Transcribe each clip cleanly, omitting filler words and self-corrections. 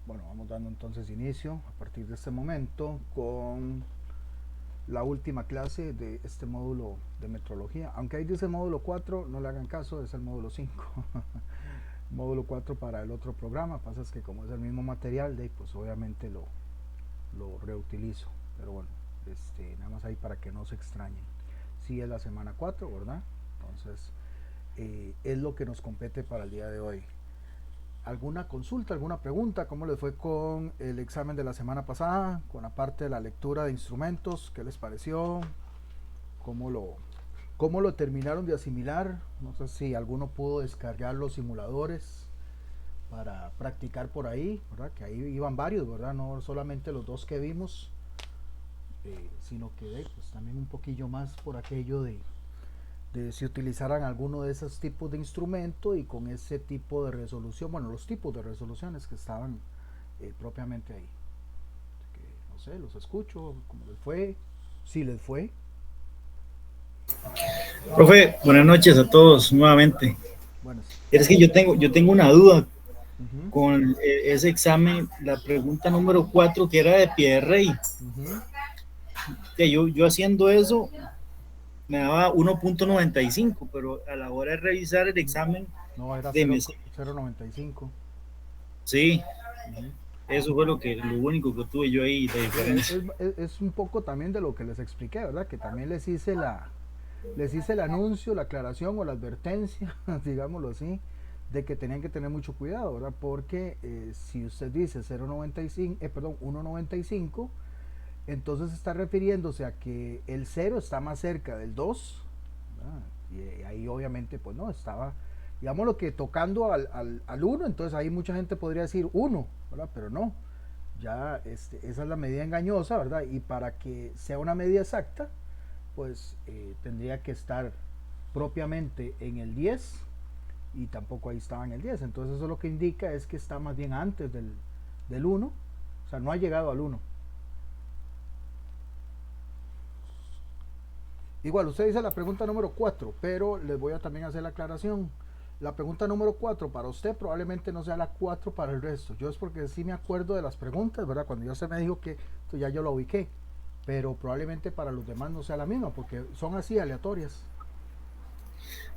Bueno, vamos dando entonces inicio a partir de este momento con la última clase de este módulo de metrología. Aunque ahí dice módulo 4, no le hagan caso, es el módulo 5. Módulo 4 para el otro programa. Pasa es que como es el mismo material, pues obviamente lo reutilizo. Pero bueno, nada más ahí para que no se extrañen. Sí es la semana 4, ¿verdad? Entonces, es lo que nos compete para el día de hoy. ¿Alguna consulta, alguna pregunta? ¿Cómo les fue con el examen de la semana pasada? Con la parte de la lectura de instrumentos, ¿qué les pareció? ¿Cómo lo, cómo lo terminaron de asimilar? No sé si alguno pudo descargar los simuladores para practicar por ahí, ¿verdad? Que ahí iban varios, ¿verdad? No solamente los dos que vimos, sino que pues, también un poquillo más por aquello de si utilizaran alguno de esos tipos de instrumento y con ese tipo de resolución, bueno, los tipos de resoluciones que estaban propiamente ahí. Que, no sé, los escucho, cómo les fue, si les fue. Profe, buenas noches a todos nuevamente. Bueno, Es que yo tengo una duda uh-huh, con ese examen, la pregunta número 4 que era de Pierrey. uh-huh. Que yo haciendo eso me daba 1.95, pero a la hora de revisar el examen, No, era de me, 0.95. sí, Uh-huh. eso fue lo único que tuve yo ahí de Sí, diferencia. es un poco también de lo que les expliqué, ¿verdad? Que también les hice el anuncio, la aclaración o la advertencia, digámoslo así, de que tenían que tener mucho cuidado, ¿verdad? Porque si usted dice 0.95, perdón, 1.95, entonces está refiriéndose a que el cero está más cerca del 2, ¿verdad? Y ahí obviamente, pues no, estaba, digamos lo que tocando al 1, entonces ahí mucha gente podría decir 1, ¿verdad? Pero no, ya esa es la medida engañosa, ¿verdad? Y para que sea una medida exacta, pues tendría que estar propiamente en el 10 y tampoco ahí estaba en el 10. Entonces eso lo que indica es que está más bien antes del 1, o sea, no ha llegado al 1. Igual, usted dice la pregunta número 4, pero les voy a también hacer la aclaración. La pregunta número 4 para usted probablemente no sea la 4 para el resto. Yo es porque sí me acuerdo de las preguntas, ¿verdad? Cuando yo se me dijo que esto ya yo lo ubiqué. Pero probablemente para los demás no sea la misma, porque son así aleatorias.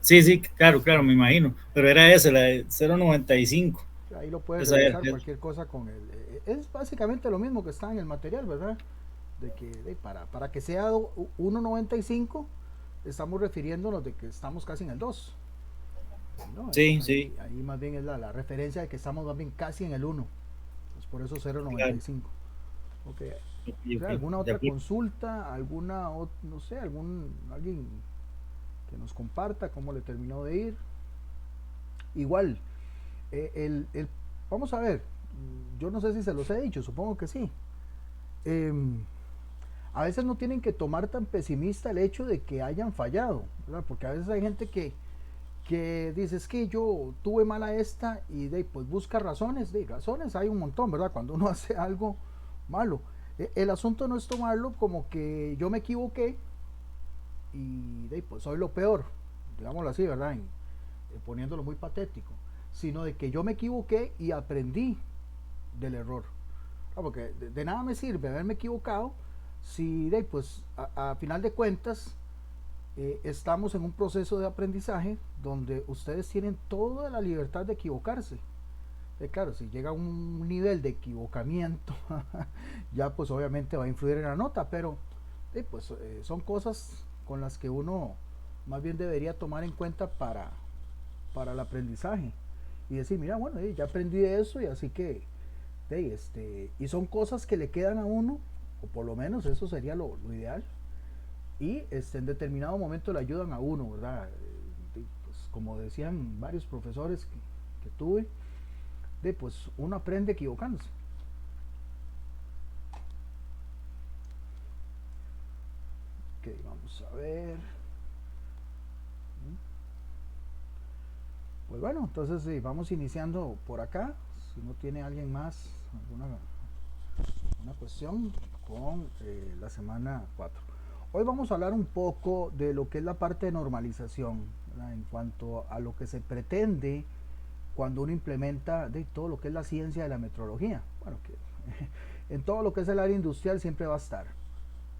Sí, sí, claro, claro, me imagino, pero era esa, la de 0.95. Ahí lo puede Esa era. revisar cualquier cosa con el... es básicamente lo mismo que está en el material, ¿verdad? De que para que sea 1.95 estamos refiriéndonos de que estamos casi en el 2. ¿No? Entonces Sí, sí, ahí más bien es la referencia de que estamos más bien casi en el 1. Pues por eso claro. 0.95. Ok. Ok, O sea, ok, ¿alguna de otra acuerdo. consulta? No sé, alguien que nos comparta cómo le terminó de ir? Igual, eh, el, el, vamos a ver, yo no sé si se los he dicho, supongo que sí. Eh, a veces no tienen que tomar tan pesimista el hecho de que hayan fallado, ¿verdad? Porque a veces hay gente que dice, es que yo tuve mala esta y pues busca razones, razones hay un montón, ¿verdad? Cuando uno hace algo malo. El asunto no es tomarlo como que yo me equivoqué y pues soy lo peor, digámoslo así, ¿verdad? Poniéndolo muy patético, sino de que yo me equivoqué y aprendí del error. Porque de nada me sirve haberme equivocado si pues a final de cuentas estamos en un proceso de aprendizaje donde ustedes tienen toda la libertad de equivocarse. Claro, si llega a un nivel de equivocamiento, ya pues obviamente va a influir en la nota, pero pues son cosas con las que uno más bien debería tomar en cuenta para el aprendizaje y decir, mira, bueno, ya aprendí de eso y así que, y son cosas que le quedan a uno, o por lo menos eso sería lo ideal, y en determinado momento le ayudan a uno, ¿verdad? Pues, como decían varios profesores que tuve, pues uno aprende equivocándose. Ok, vamos a ver. Pues bueno, entonces sí, vamos iniciando por acá. Si no tiene alguien más alguna una cuestión con la semana 4. Hoy vamos a hablar un poco de lo que es la parte de normalización, ¿verdad? En cuanto a lo que se pretende cuando uno implementa de todo lo que es la ciencia de la metrología. Bueno, que en todo lo que es el área industrial siempre va a estar,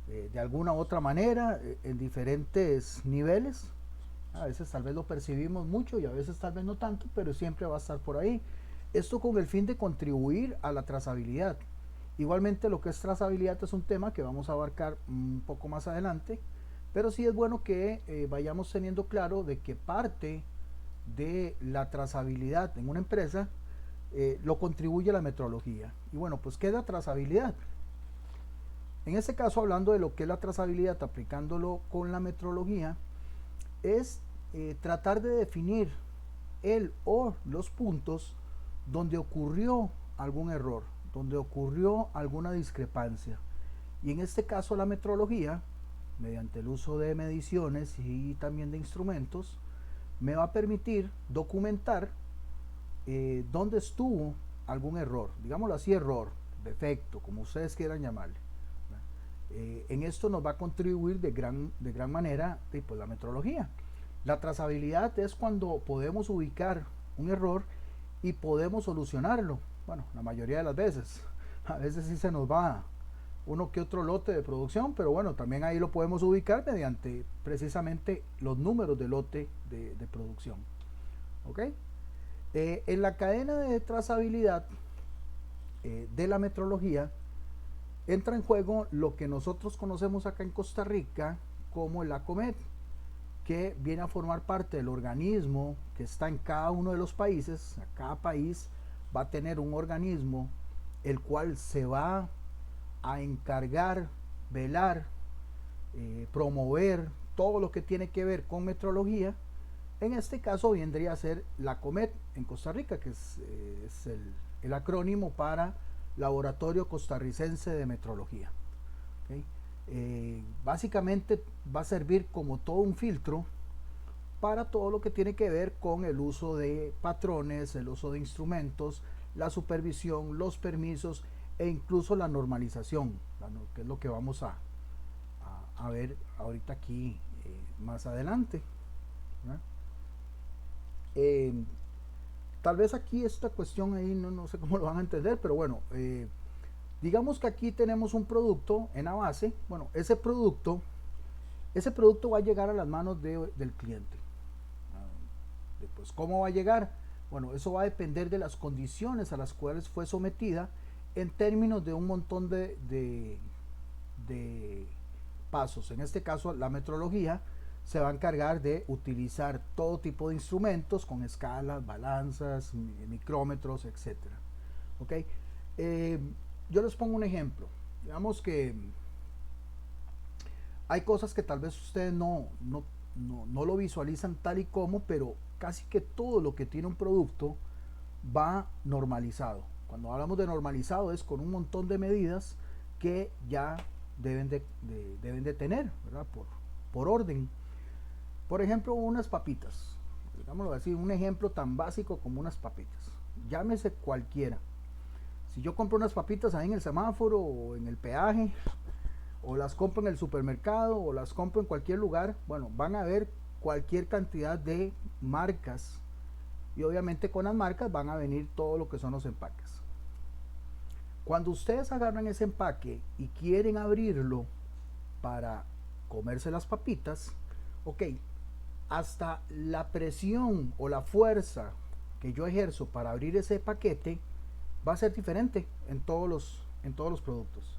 de alguna u otra manera, en diferentes niveles. A veces tal vez lo percibimos mucho y a veces tal vez no tanto, pero siempre va a estar por ahí. Esto con el fin de contribuir a la trazabilidad. Igualmente lo que es trazabilidad es un tema que vamos a abarcar un poco más adelante, pero sí es bueno que vayamos teniendo claro de que parte de la trazabilidad en una empresa lo contribuye la metrología. Y bueno, pues ¿qué es la trazabilidad? En este caso, hablando de lo que es la trazabilidad, aplicándolo con la metrología, es tratar de definir el o los puntos donde ocurrió algún error, donde ocurrió alguna discrepancia. Y en este caso la metrología, mediante el uso de mediciones y también de instrumentos, me va a permitir documentar dónde estuvo algún error, digámoslo así, error, defecto, como ustedes quieran llamarle. En esto nos va a contribuir de gran manera pues, la metrología. La trazabilidad es cuando podemos ubicar un error y podemos solucionarlo. Bueno, la mayoría de las veces. A veces sí se nos va uno que otro lote de producción, pero bueno, también ahí lo podemos ubicar mediante precisamente los números de lote de producción. ¿Ok? En la cadena de trazabilidad de la metrología entra en juego lo que nosotros conocemos acá en Costa Rica como el ACOMET, que viene a formar parte del organismo que está en cada uno de los países. Cada país va a tener un organismo el cual se va a encargar, velar, promover todo lo que tiene que ver con metrología. En este caso vendría a ser la COMET en Costa Rica, que es el acrónimo para Laboratorio Costarricense de Metrología. ¿Okay? Básicamente va a servir como todo un filtro para todo lo que tiene que ver con el uso de patrones, el uso de instrumentos, la supervisión, los permisos e incluso la normalización, que es lo que vamos a ver ahorita aquí más adelante. Tal vez aquí esta cuestión ahí no sé cómo lo van a entender, pero bueno, digamos que aquí tenemos un producto en la base. Bueno, ese producto va a llegar a las manos del cliente. Pues, ¿cómo va a llegar? Bueno, eso va a depender de las condiciones a las cuales fue sometida en términos de un montón de pasos. En este caso, la metrología se va a encargar de utilizar todo tipo de instrumentos con escalas, balanzas, micrómetros, etc. ¿Okay? Yo les pongo un ejemplo. Digamos que hay cosas que tal vez ustedes no lo visualizan tal y como, pero casi que todo lo que tiene un producto va normalizado. Cuando hablamos de normalizado es con un montón de medidas que ya deben de tener, ¿verdad? Por orden. Por ejemplo, unas papitas. Digámoslo así, un ejemplo tan básico como unas papitas. Llámese cualquiera. Si yo compro unas papitas ahí en el semáforo o en el peaje, o las compro en el supermercado o las compro en cualquier lugar, bueno, van a ver cualquier cantidad de marcas y obviamente con las marcas van a venir todo lo que son los empaques. Cuando ustedes agarran ese empaque y quieren abrirlo para comerse las papitas, ok, hasta la presión o la fuerza que yo ejerzo para abrir ese paquete va a ser diferente en todos los productos,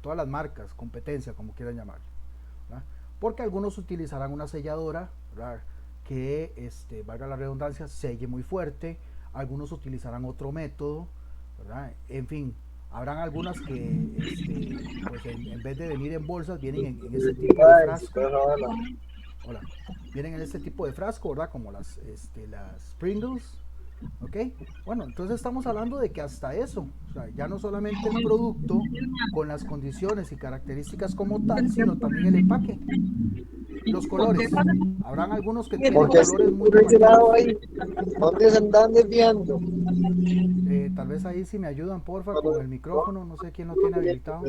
todas las marcas, competencia, como quieran llamarlo, ¿verdad? Porque algunos utilizarán una selladora, ¿verdad?, que valga la redundancia, selle muy fuerte. Algunos utilizarán otro método, ¿verdad? En fin, habrán algunas que pues en vez de venir en bolsas vienen en este tipo de frasco. Hola. Vienen en este tipo de frasco, ¿verdad? Como las Pringles. ¿Ok? Bueno, entonces estamos hablando de que hasta eso, o sea, ya no solamente el producto con las condiciones y características como tal, sino también el empaque. Los colores. Habrán algunos que tienen colores muy llamativos. ¿Dónde se andan desviando? Tal vez ahí si me ayudan, porfa, con el micrófono. No sé quién lo tiene habilitado.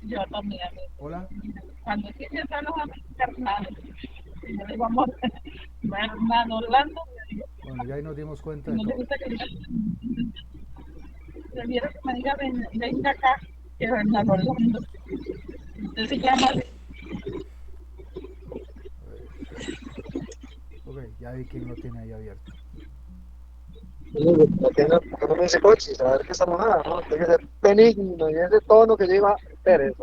Yo también. Hola. Cuando quise hacer los amigos, no les vamos Hernán Orlando, Bueno, ya ahí nos dimos cuenta de no le todo. gusta que prefiero que me diga venga acá que Hernán Orlando. Usted se llama A ver. Ok, ya vi quién lo tiene ahí abierto. ¿Por qué no me dice cochis? A ver qué está mojada, ¿no? Tiene que ser benigno y ese tono que lleva pereza.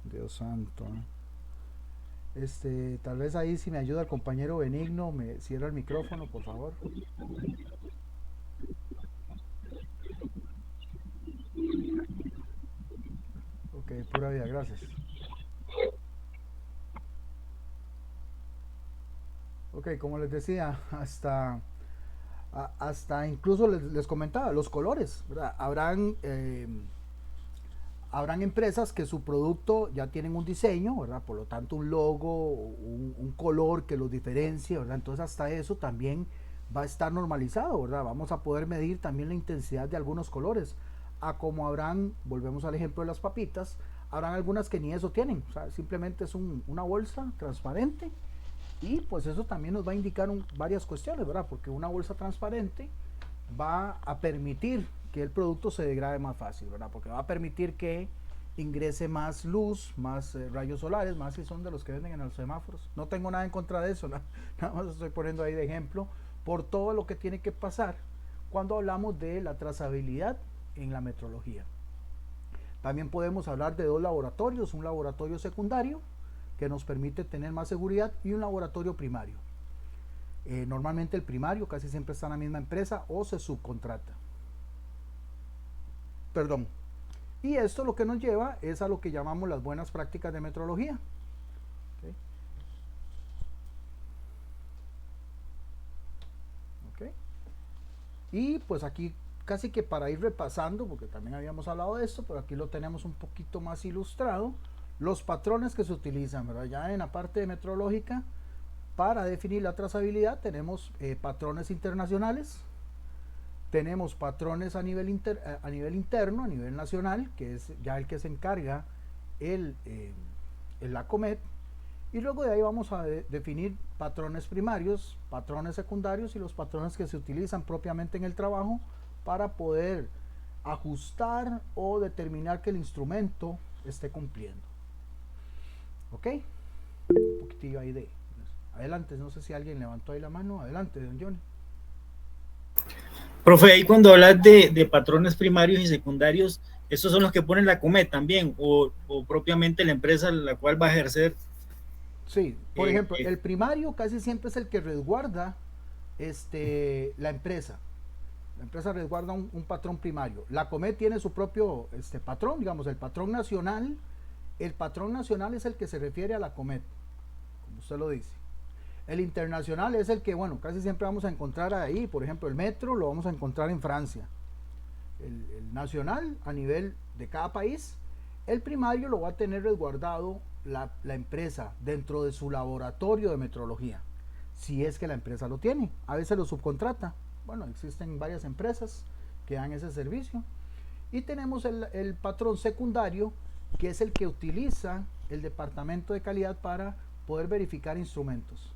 Dios santo. Tal vez ahí si me ayuda el compañero Benigno, me cierra el micrófono, por favor. Ok, pura vida, gracias. Ok, como les decía, hasta incluso les comentaba, los colores, ¿verdad? Habrán empresas que su producto ya tienen un diseño, ¿verdad? Por lo tanto, un logo, un color que los diferencie, ¿verdad? Entonces, hasta eso también va a estar normalizado, ¿verdad? Vamos a poder medir también la intensidad de algunos colores. A como habrán, volvemos al ejemplo de las papitas, habrán algunas que ni eso tienen, o sea, simplemente es una bolsa transparente y pues eso también nos va a indicar varias cuestiones, ¿verdad? Porque una bolsa transparente va a permitir que el producto se degrade más fácil, ¿verdad? Porque va a permitir que ingrese más luz, más rayos solares, más si son de los que venden en los semáforos. No tengo nada en contra de eso, nada más estoy poniendo ahí de ejemplo por todo lo que tiene que pasar cuando hablamos de la trazabilidad en la metrología. También podemos hablar de dos laboratorios, un laboratorio secundario que nos permite tener más seguridad y un laboratorio primario. Normalmente el primario casi siempre está en la misma empresa o se subcontrata. Perdón. Y esto lo que nos lleva es a lo que llamamos las buenas prácticas de metrología. ¿Okay? ¿Okay? Y pues aquí casi que para ir repasando, porque también habíamos hablado de esto, pero aquí lo tenemos un poquito más ilustrado, los patrones que se utilizan, ¿verdad? Ya en la parte de metrológica, para definir la trazabilidad tenemos patrones internacionales, tenemos patrones a nivel interno, a nivel nacional, que es ya el que se encarga el ACOMET, y luego de ahí vamos a definir patrones primarios, patrones secundarios y los patrones que se utilizan propiamente en el trabajo para poder ajustar o determinar que el instrumento esté cumpliendo. ¿Ok? Un poquitillo ahí de... Adelante, no sé si alguien levantó ahí la mano. Adelante, don Johnny. Profe, ahí cuando hablas de patrones primarios y secundarios, ¿estos son los que ponen la COMET también o propiamente la empresa la cual va a ejercer? Sí, por ejemplo, el primario casi siempre es el que resguarda la empresa. La empresa resguarda un patrón primario. La COMET tiene su propio patrón, digamos, el patrón nacional. El patrón nacional es el que se refiere a la COMET, como usted lo dice. El internacional es el que, bueno, casi siempre vamos a encontrar ahí. Por ejemplo, el metro lo vamos a encontrar en Francia. El nacional a nivel de cada país. El primario lo va a tener resguardado la empresa dentro de su laboratorio de metrología, si es que la empresa lo tiene. A veces lo subcontrata. Bueno, existen varias empresas que dan ese servicio. Y tenemos el patrón secundario, que es el que utiliza el departamento de calidad para poder verificar instrumentos.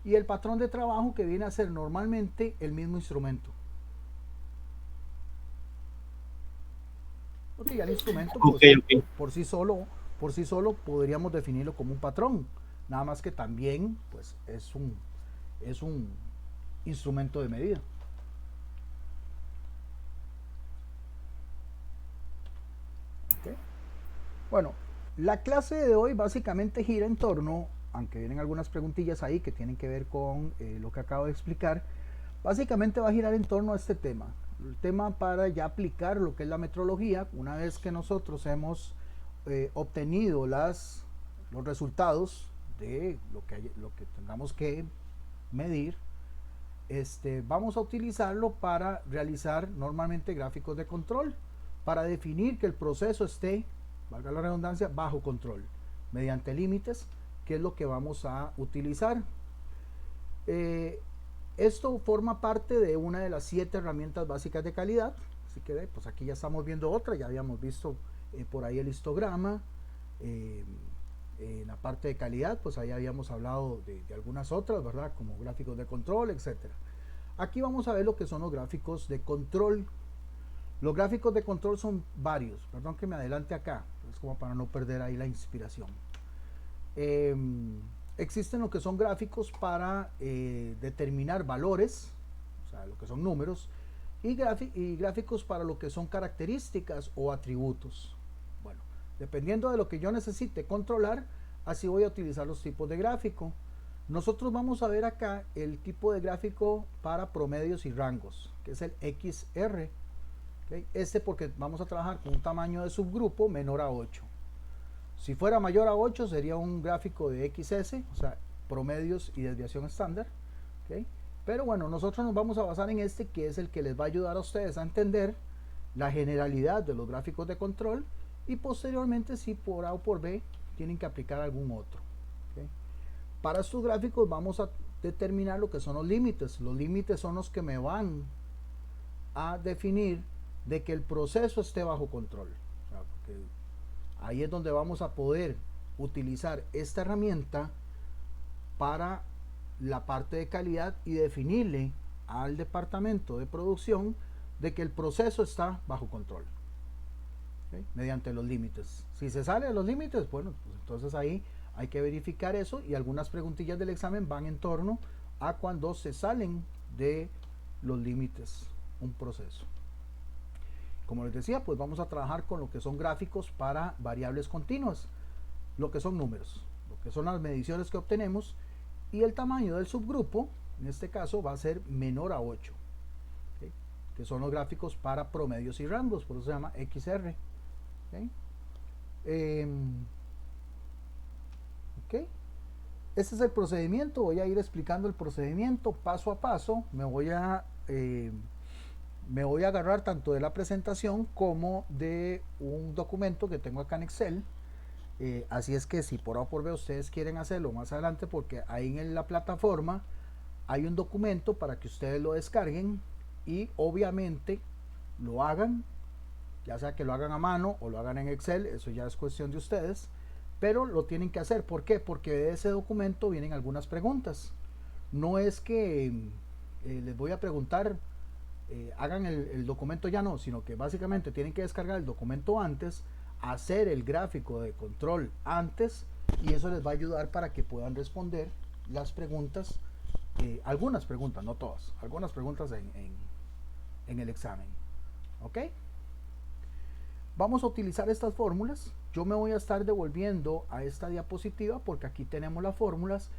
Y el patrón de trabajo, que viene a ser normalmente el mismo instrumento. Porque ya el instrumento pues, Okay. por sí solo podríamos definirlo como un patrón. Nada más que también pues, es un instrumento de medida. ¿Okay? Bueno, la clase de hoy básicamente gira en torno, aunque vienen algunas preguntillas ahí que tienen que ver con lo que acabo de explicar, básicamente va a girar en torno a este tema. El tema para ya aplicar lo que es la metrología, una vez que nosotros hemos obtenido los resultados de lo que tengamos que medir, vamos a utilizarlo para realizar normalmente gráficos de control, para definir que el proceso esté, valga la redundancia, bajo control, mediante límites, que es lo que vamos a utilizar. Esto forma parte de una de las 7 herramientas básicas de calidad. Así que pues aquí ya estamos viendo otra, ya habíamos visto por ahí el histograma, En la parte de calidad, pues ahí habíamos hablado de algunas otras, ¿verdad? Como gráficos de control, etcétera. Aquí vamos a ver lo que son los gráficos de control. Los gráficos de control son varios. Perdón que me adelante acá, es como para no perder ahí la inspiración. Existen lo que son gráficos para determinar valores, o sea, lo que son números, y gráficos para lo que son características o atributos. Bueno, dependiendo de lo que yo necesite controlar, así voy a utilizar los tipos de gráfico. Nosotros vamos a ver acá el tipo de gráfico para promedios y rangos, que es el XR. ¿Okay? Este porque vamos a trabajar con un tamaño de subgrupo menor a 8. Si fuera mayor a 8 sería un gráfico de XS, o sea, promedios y desviación estándar. ¿Okay? Pero bueno, nosotros nos vamos a basar en este, que es el que les va a ayudar a ustedes a entender la generalidad de los gráficos de control, y posteriormente, si por A o por B tienen que aplicar algún otro. ¿Okay? Para estos gráficos vamos a determinar lo que son los límites. Los límites son los que me van a definir de que el proceso esté bajo control. O sea, porque ahí es donde vamos a poder utilizar esta herramienta para la parte de calidad y definirle al departamento de producción de que el proceso está bajo control. ¿Okay? Mediante los límites. Si se sale de los límites, bueno, pues entonces ahí hay que verificar eso, y algunas preguntillas del examen van en torno a cuando se salen de los límites un proceso. Como les decía, pues vamos a trabajar con lo que son gráficos para variables continuas, lo que son números, lo que son las mediciones que obtenemos, y el tamaño del subgrupo, en este caso, va a ser menor a 8, ¿okay? Que son los gráficos para promedios y rangos, por eso se llama XR. ¿Okay? ¿Okay? Este es el procedimiento. Voy a ir explicando el procedimiento paso a paso. Me voy a agarrar tanto de la presentación como de un documento que tengo acá en Excel. Así es que si por A o por B ustedes quieren hacerlo más adelante, porque ahí en la plataforma hay un documento para que ustedes lo descarguen y obviamente lo hagan, ya sea que lo hagan a mano o lo hagan en Excel, eso ya es cuestión de ustedes, pero lo tienen que hacer. ¿Por qué? Porque de ese documento vienen algunas preguntas. No es que les voy a preguntar, hagan el documento ya, no, sino que básicamente tienen que descargar el documento antes, hacer el gráfico de control antes, y eso les va a ayudar para que puedan responder las preguntas, algunas preguntas, no todas, algunas preguntas en el examen. ¿Ok? Vamos a utilizar estas fórmulas. Yo me voy a estar devolviendo a esta diapositiva porque aquí tenemos las fórmulas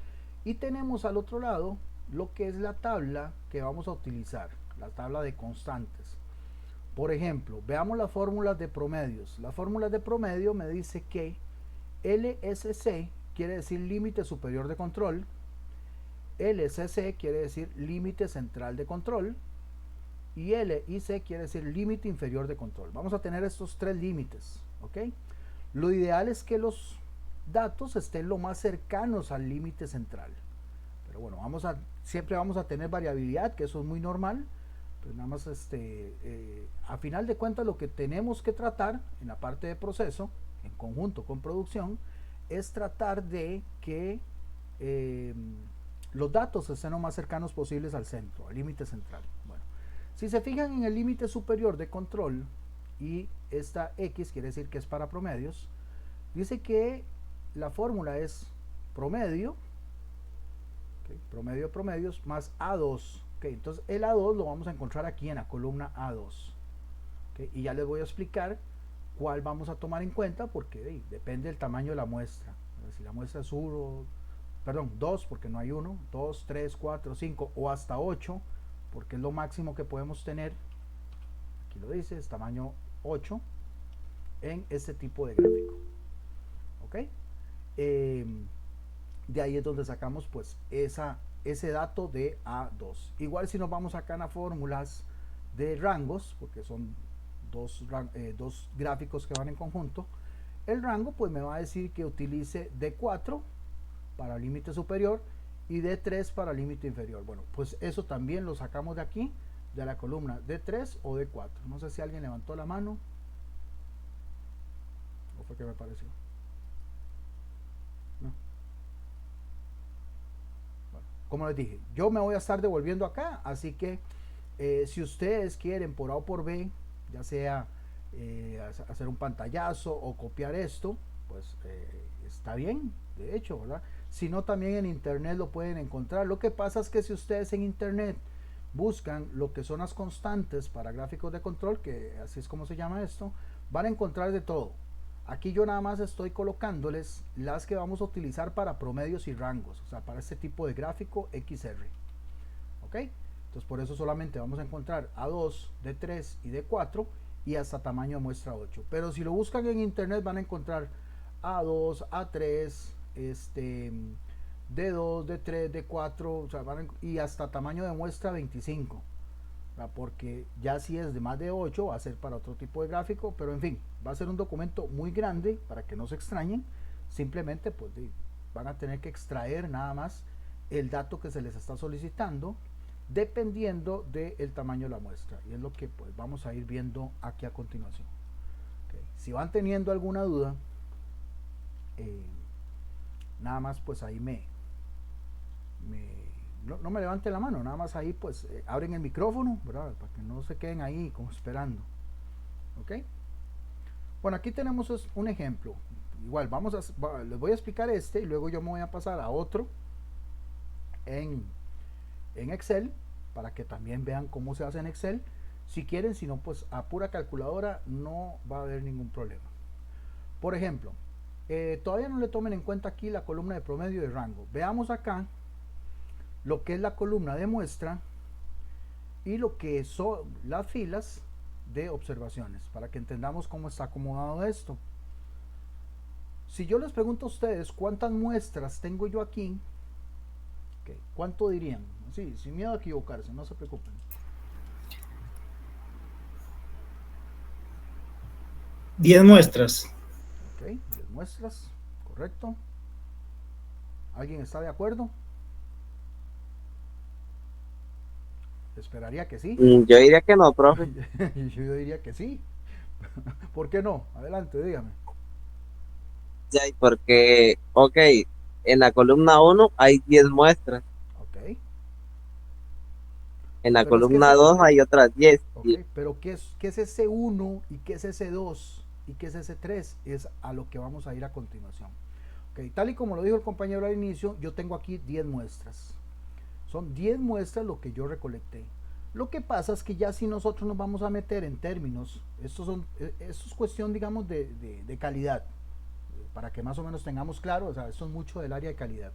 y tenemos al otro lado lo que es la tabla que vamos a utilizar, la tabla de constantes. Por ejemplo, veamos las fórmulas de promedios. Las fórmulas de promedio me dice que LSC quiere decir límite superior de control, LCC quiere decir límite central de control, y LIC quiere decir límite inferior de control. Vamos a tener estos tres límites, ¿ok? Lo ideal es que los datos estén lo más cercanos al límite central. Pero bueno, siempre vamos a tener variabilidad, que eso es muy normal. Pues nada más a final de cuentas lo que tenemos que tratar en la parte de proceso, en conjunto con producción, es tratar de que los datos estén lo más cercanos posibles al centro, al límite central. Bueno, si se fijan en el límite superior de control, y esta X quiere decir que es para promedios, dice que la fórmula es promedio, ¿okay? Promedio de promedios más A2. Okay, entonces el A2 lo vamos a encontrar aquí en la columna A2. Okay, y ya les voy a explicar cuál vamos a tomar en cuenta, porque depende del tamaño de la muestra. Si la muestra es 2, porque no hay 1, 2, 3, 4, 5 o hasta 8, porque es lo máximo que podemos tener. Aquí lo dice, es tamaño 8 en este tipo de gráfico. ¿Ok? De ahí es donde sacamos pues ese dato de A2. Igual si nos vamos acá en las fórmulas de rangos, porque son dos gráficos que van en conjunto, el rango pues me va a decir que utilice D4 para límite superior y D3 para límite inferior. Bueno, pues eso también lo sacamos de aquí, de la columna D3 o D4. No sé si alguien levantó la mano o fue que me pareció. como les dije, yo me voy a estar devolviendo acá, así que si ustedes quieren por A o por B, ya sea hacer un pantallazo o copiar esto, pues está bien, de hecho, ¿verdad? Si no, también en internet lo pueden encontrar. Lo que pasa es que si ustedes en internet buscan lo que son las constantes para gráficos de control, que así es como se llama esto, van a encontrar de todo. Aquí yo nada más estoy colocándoles las que vamos a utilizar para promedios y rangos, o sea, para este tipo de gráfico XR. ¿Ok? Entonces por eso solamente vamos a encontrar A2, D3 y D4 y hasta tamaño de muestra 8. Pero si lo buscan en internet van a encontrar A2, A3, D2, D3, D4, o sea, y hasta tamaño de muestra 25. Porque ya si es de más de 8 va a ser para otro tipo de gráfico, pero en fin, va a ser un documento muy grande para que no se extrañen. Simplemente pues van a tener que extraer nada más el dato que se les está solicitando dependiendo del tamaño de la muestra, y es lo que pues vamos a ir viendo aquí a continuación. Si van teniendo alguna duda, nada más pues ahí no me levanten la mano, nada más ahí pues abren el micrófono, ¿verdad? Para que no se queden ahí como esperando. ¿Ok? Bueno, aquí tenemos un ejemplo. Igual les voy a explicar y luego yo me voy a pasar a otro en Excel para que también vean cómo se hace en Excel. Si quieren, si no, pues a pura calculadora no va a haber ningún problema. Por ejemplo, todavía no le tomen en cuenta aquí la columna de promedio y de rango. Veamos acá lo que es la columna de muestra y lo que son las filas de observaciones, para que entendamos cómo está acomodado esto. Si yo les pregunto a ustedes cuántas muestras tengo yo aquí, okay, ¿cuánto dirían? Sí, sin miedo a equivocarse, no se preocupen. 10 muestras. Ok, 10 muestras, correcto. ¿Alguien está de acuerdo? Esperaría que sí. Yo diría que no, profe. Yo diría que sí. ¿Por qué no? Adelante, dígame. Ya, porque, ok, en la columna 1 hay 10 muestras. Ok. En la Pero es que columna 2 hay otras 10. ok, pero ¿qué es ese 1 y qué es ese 2 y qué es ese 3? Es a lo que vamos a ir a continuación. Ok, tal y como lo dijo el compañero al inicio, yo tengo aquí 10 muestras. Son 10 muestras lo que yo recolecté. Lo que pasa es que ya si nosotros nos vamos a meter en términos, esto es cuestión, digamos, de calidad, para que más o menos tengamos claro, o sea, esto es mucho del área de calidad.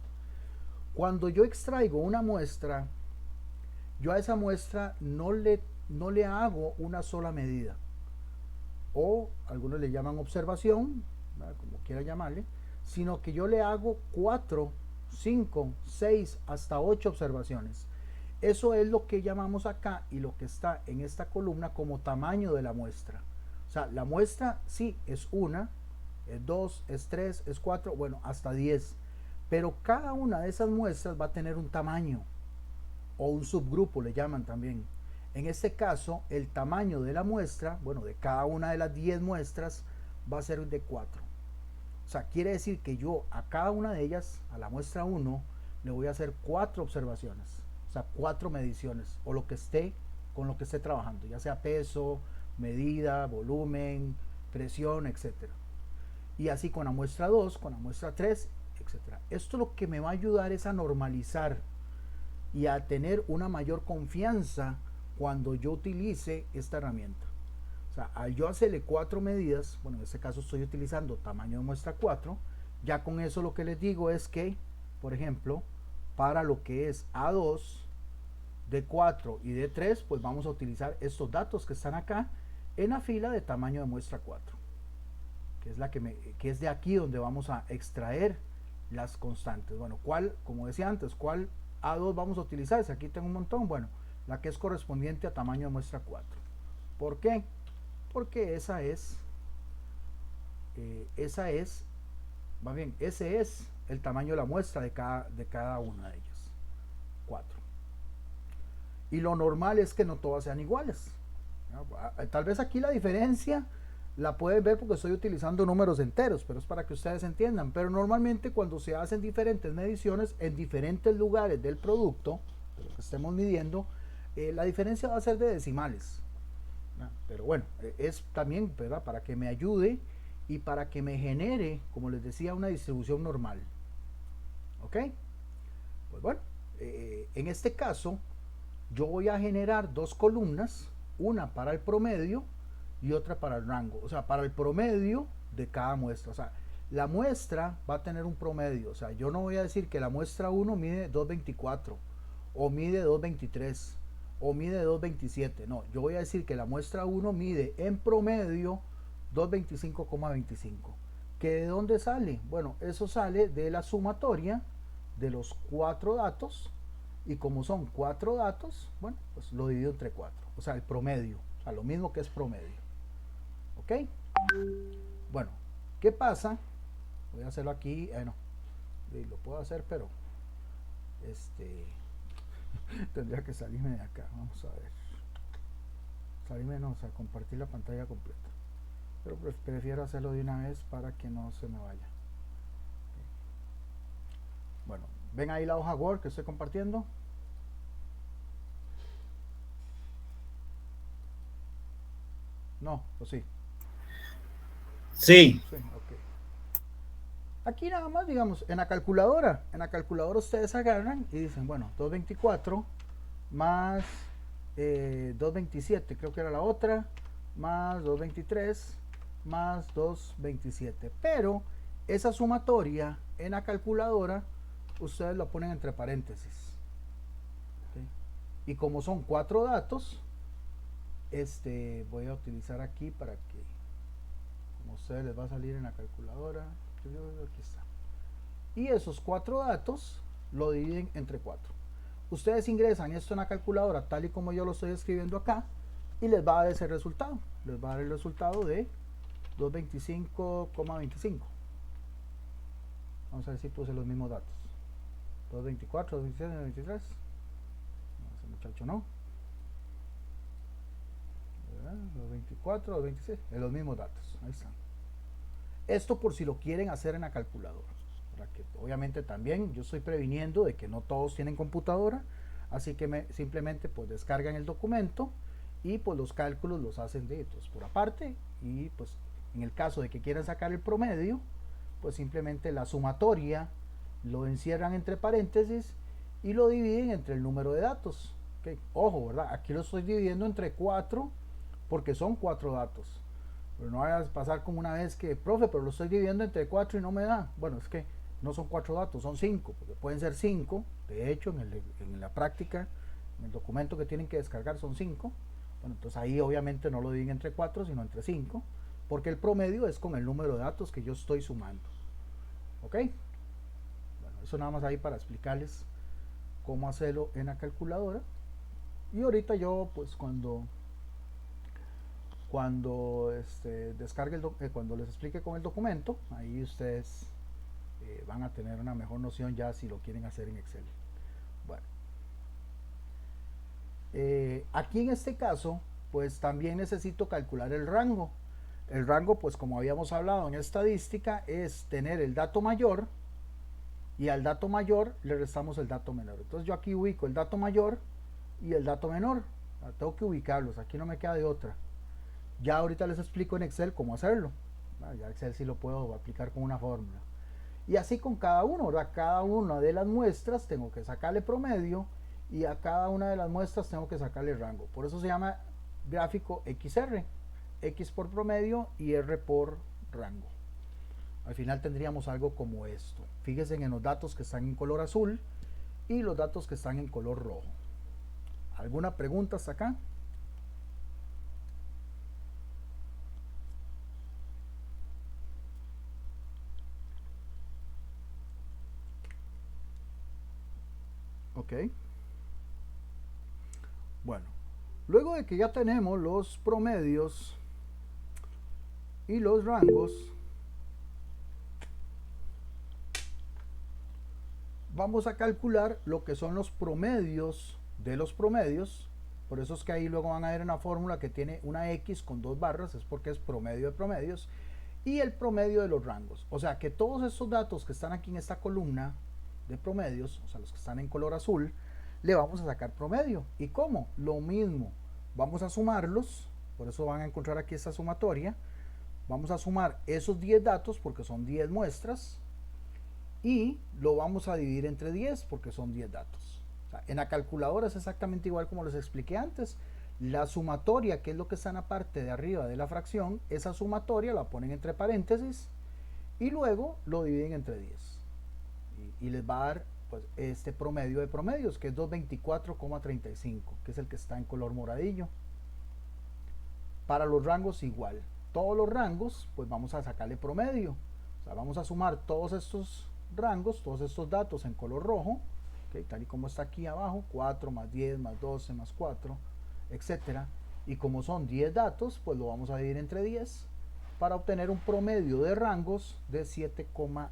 Cuando yo extraigo una muestra, yo a esa muestra no le hago una sola medida, o algunos le llaman observación, ¿verdad? Como quiera llamarle, sino que yo le hago 4, 5, 6, hasta 8 observaciones. Eso es lo que llamamos acá y lo que está en esta columna como tamaño de la muestra. O sea, la muestra sí es 1, es 2, es 3, es 4, bueno, hasta 10. Pero cada una de esas muestras va a tener un tamaño o un subgrupo, le llaman también. En este caso, el tamaño de la muestra, bueno, de cada una de las 10 muestras, va a ser de 4. O sea, quiere decir que yo a cada una de ellas, a la muestra 1, le voy a hacer 4 observaciones. O sea, 4 mediciones, o lo que esté, con lo que esté trabajando, ya sea peso, medida, volumen, presión, etc. Y así con la muestra 2, con la muestra 3, etc. Esto lo que me va a ayudar es a normalizar y a tener una mayor confianza cuando yo utilice esta herramienta. O sea, al yo hacerle 4 medidas, bueno, en este caso estoy utilizando tamaño de muestra 4, ya con eso lo que les digo es que, por ejemplo, para lo que es A2, D4 y D3, pues vamos a utilizar estos datos que están acá en la fila de tamaño de muestra 4, que es la que es de aquí donde vamos a extraer las constantes. Bueno, como decía antes, ¿cuál A2 vamos a utilizar? Si aquí tengo un montón, bueno, la que es correspondiente a tamaño de muestra 4. ¿Por qué? Porque ese es el tamaño de la muestra de cada una de ellas. 4. Y lo normal es que no todas sean iguales. Tal vez aquí la diferencia la pueden ver porque estoy utilizando números enteros, pero es para que ustedes entiendan. Pero normalmente cuando se hacen diferentes mediciones en diferentes lugares del producto, de lo que estemos midiendo, la diferencia va a ser de decimales. Pero bueno, es también, ¿verdad?, para que me ayude y para que me genere, como les decía, una distribución normal. ¿Ok? Pues bueno, en este caso yo voy a generar dos columnas, una para el promedio y otra para el rango, o sea, para el promedio de cada muestra. O sea, la muestra va a tener un promedio, o sea, yo no voy a decir que la muestra 1 mide 2.24 o mide 2.23 o mide 2.27, no, yo voy a decir que la muestra 1 mide en promedio 225,25. ¿Que de dónde sale? Bueno, eso sale de la sumatoria de los 4 datos, y como son 4 datos, bueno, pues lo divido entre 4, o sea, el promedio, o sea, lo mismo que es promedio. ¿Ok? Bueno, ¿qué pasa? Voy a hacerlo aquí, no, lo puedo hacer, pero tendría que salirme de acá. Vamos a ver, salirme, no, o sea, compartir la pantalla completa, pero prefiero hacerlo de una vez para que no se me vaya. Bueno, ven ahí la hoja Word que estoy compartiendo. No, o sí. Sí. Sí, ok. Aquí nada más, digamos, en la calculadora ustedes agarran y dicen, bueno, 224 más 227, creo que era la otra, más 223 más 227. Pero esa sumatoria en la calculadora ustedes la ponen entre paréntesis. ¿Okay? Y como son 4 datos, voy a utilizar aquí para que, como a ustedes les va a salir en la calculadora, aquí está. Y esos 4 datos lo dividen entre 4. Ustedes ingresan esto en la calculadora tal y como yo lo estoy escribiendo acá y les va a dar ese resultado. Les va a dar el resultado de 225,25. Vamos a ver si puse los mismos datos. 224, 227, 223. Ese muchacho no. 224, 226. Los mismos datos. Ahí están. Esto por si lo quieren hacer en la calculadora. Para que obviamente también yo estoy previniendo de que no todos tienen computadora. Así que simplemente pues descargan el documento y pues los cálculos los hacen de estos por aparte. Y pues en el caso de que quieran sacar el promedio, pues simplemente la sumatoria lo encierran entre paréntesis y lo dividen entre el número de datos. ¿Okay? Ojo, ¿verdad? Aquí lo estoy dividiendo entre 4 porque son 4 datos. Pero no vayas a pasar como una vez que, profe, pero lo estoy dividiendo entre 4 y no me da. Bueno, es que no son 4 datos, son 5, porque pueden ser 5. De hecho, en la práctica, en el documento que tienen que descargar son 5. Bueno, entonces ahí obviamente no lo dividen entre 4, sino entre 5, porque el promedio es con el número de datos que yo estoy sumando. ¿Ok? Bueno, eso nada más ahí para explicarles cómo hacerlo en la calculadora. Y ahorita yo, pues cuando descargue cuando les explique con el documento, ahí ustedes van a tener una mejor noción ya si lo quieren hacer en Excel. Bueno, aquí en este caso pues también necesito calcular el rango. El rango, pues como habíamos hablado en estadística, es tener el dato mayor y al dato mayor le restamos el dato menor. Entonces yo aquí ubico el dato mayor y el dato menor. Tengo que ubicarlos, aquí no me queda de otra. Ya ahorita les explico en Excel cómo hacerlo. Ya Excel sí lo puedo aplicar con una fórmula. Y así con cada uno, ¿verdad? Cada una de las muestras tengo que sacarle promedio y a cada una de las muestras tengo que sacarle rango. Por eso se llama gráfico XR. X por promedio y R por rango. Al final tendríamos algo como esto. Fíjense en los datos que están en color azul y los datos que están en color rojo. ¿Alguna pregunta hasta acá? Ok. Bueno, luego de que ya tenemos los promedios y los rangos, vamos a calcular lo que son los promedios de los promedios Por eso es que ahí luego van a ver una fórmula que tiene una X con 2 barras, es porque es promedio de promedios, y el promedio de los rangos. O sea que todos estos datos que están aquí en esta columna de promedios, o sea los que están en color azul, le vamos a sacar promedio. ¿Y cómo? Lo mismo, vamos a sumarlos, por eso van a encontrar aquí esta sumatoria. Vamos a sumar esos 10 datos porque son 10 muestras y lo vamos a dividir entre 10 porque son 10 datos. O sea, en la calculadora es exactamente igual como les expliqué antes. La sumatoria, que es lo que está en la parte de arriba de la fracción, esa sumatoria la ponen entre paréntesis y luego lo dividen entre 10. Y les va a dar pues, este promedio de promedios, que es 224,35, que es el que está en color moradillo. Para los rangos igual. Todos los rangos, pues vamos a sacarle promedio. O sea, vamos a sumar todos estos rangos, todos estos datos en color rojo, ¿okay? Tal y como está aquí abajo, 4 más 10 más 12 más 4, etcétera. Y como son 10 datos, pues lo vamos a dividir entre 10 para obtener un promedio de rangos de 7,9.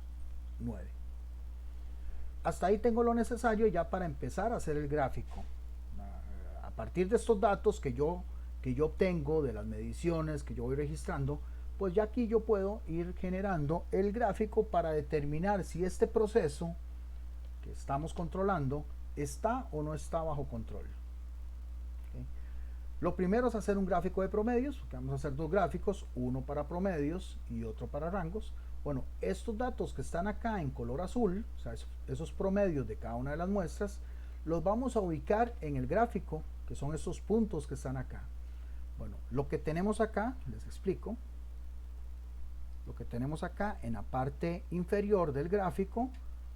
Hasta ahí tengo lo necesario ya para empezar a hacer el gráfico. A partir de estos datos que yo obtengo, de las mediciones que yo voy registrando, pues ya aquí yo puedo ir generando el gráfico para determinar si este proceso que estamos controlando está o no está bajo control. ¿Okay? Lo primero es hacer un gráfico de promedios, porque vamos a hacer dos gráficos, uno para promedios y otro para rangos. Bueno, estos datos que están acá en color azul, o sea, esos promedios de cada una de las muestras, los vamos a ubicar en el gráfico, que son estos puntos que están acá. Bueno, lo que tenemos acá, les explico, lo que tenemos acá en la parte inferior del gráfico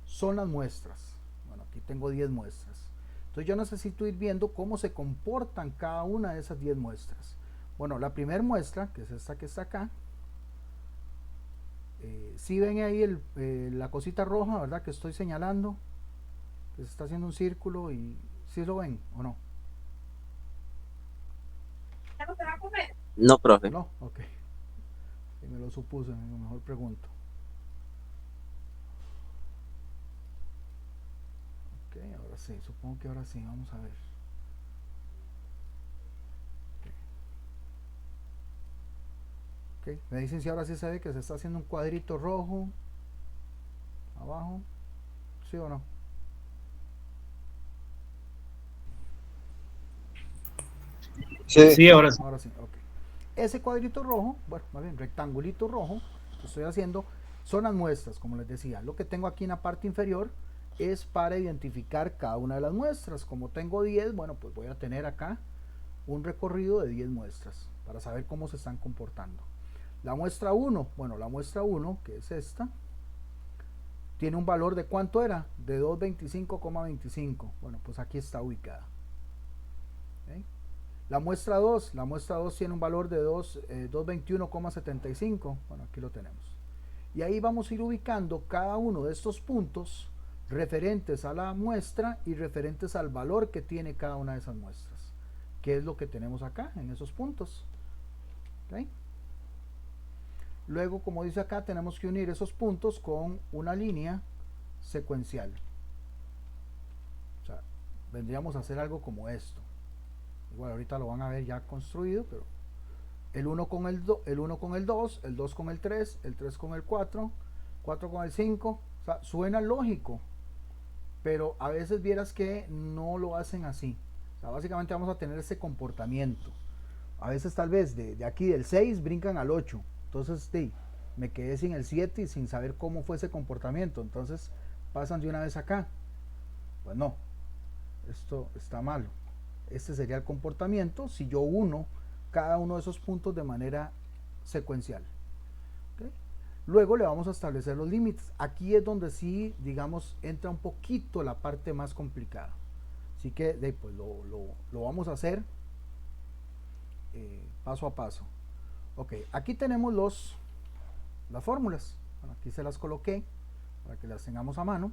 son las muestras. Bueno, aquí tengo 10 muestras. Entonces yo necesito ir viendo cómo se comportan cada una de esas 10 muestras. Bueno, la primera muestra, que es esta que está acá, si ven ahí la cosita roja, ¿verdad? Que estoy señalando, que se está haciendo un círculo y ¿sí lo ven o no? ¿No te va a comer? No, profe. No, ok. Y me lo supuse, a lo mejor pregunto. Ok, ahora sí, supongo que ahora sí, vamos a ver. Ok, me dicen si ahora sí se ve que se está haciendo un cuadrito rojo abajo, ¿sí o no? Sí. Sí, ahora sí. Ahora sí, ok. Ese cuadrito rojo, bueno, más bien rectangulito rojo que estoy haciendo, son las muestras, como les decía. Lo que tengo aquí en la parte inferior es para identificar cada una de las muestras. Como tengo 10, bueno, pues voy a tener acá un recorrido de 10 muestras para saber cómo se están comportando. La muestra 1, bueno, la muestra 1, que es esta, tiene un valor de ¿cuánto era? De 225,25. Bueno, pues aquí está ubicada. ¿Okay? La muestra 2 tiene un valor de 221,75. Bueno, aquí lo tenemos. Y ahí vamos a ir ubicando cada uno de estos puntos referentes a la muestra y referentes al valor que tiene cada una de esas muestras, que es lo que tenemos acá en esos puntos. ¿Okay? Luego, como dice acá, tenemos que unir esos puntos con una línea secuencial. O sea, vendríamos a hacer algo como esto. Igual ahorita lo van a ver ya construido, pero el 1 con el 2, el 2 con el 3 con el 4 con el 5, o sea, suena lógico, pero a veces vieras que no lo hacen así. O sea, básicamente vamos a tener ese comportamiento. A veces tal vez de aquí del 6 brincan al 8, entonces me quedé sin el 7 y sin saber cómo fue ese comportamiento, entonces pasan de una vez acá. Pues no, esto está malo. Este sería el comportamiento si yo uno cada uno de esos puntos de manera secuencial. ¿Okay? Luego le vamos a establecer los límites. Aquí es donde sí, digamos, entra un poquito la parte más complicada. Así que pues lo vamos a hacer paso a paso. Ok, aquí tenemos las fórmulas. Bueno, aquí se las coloqué para que las tengamos a mano.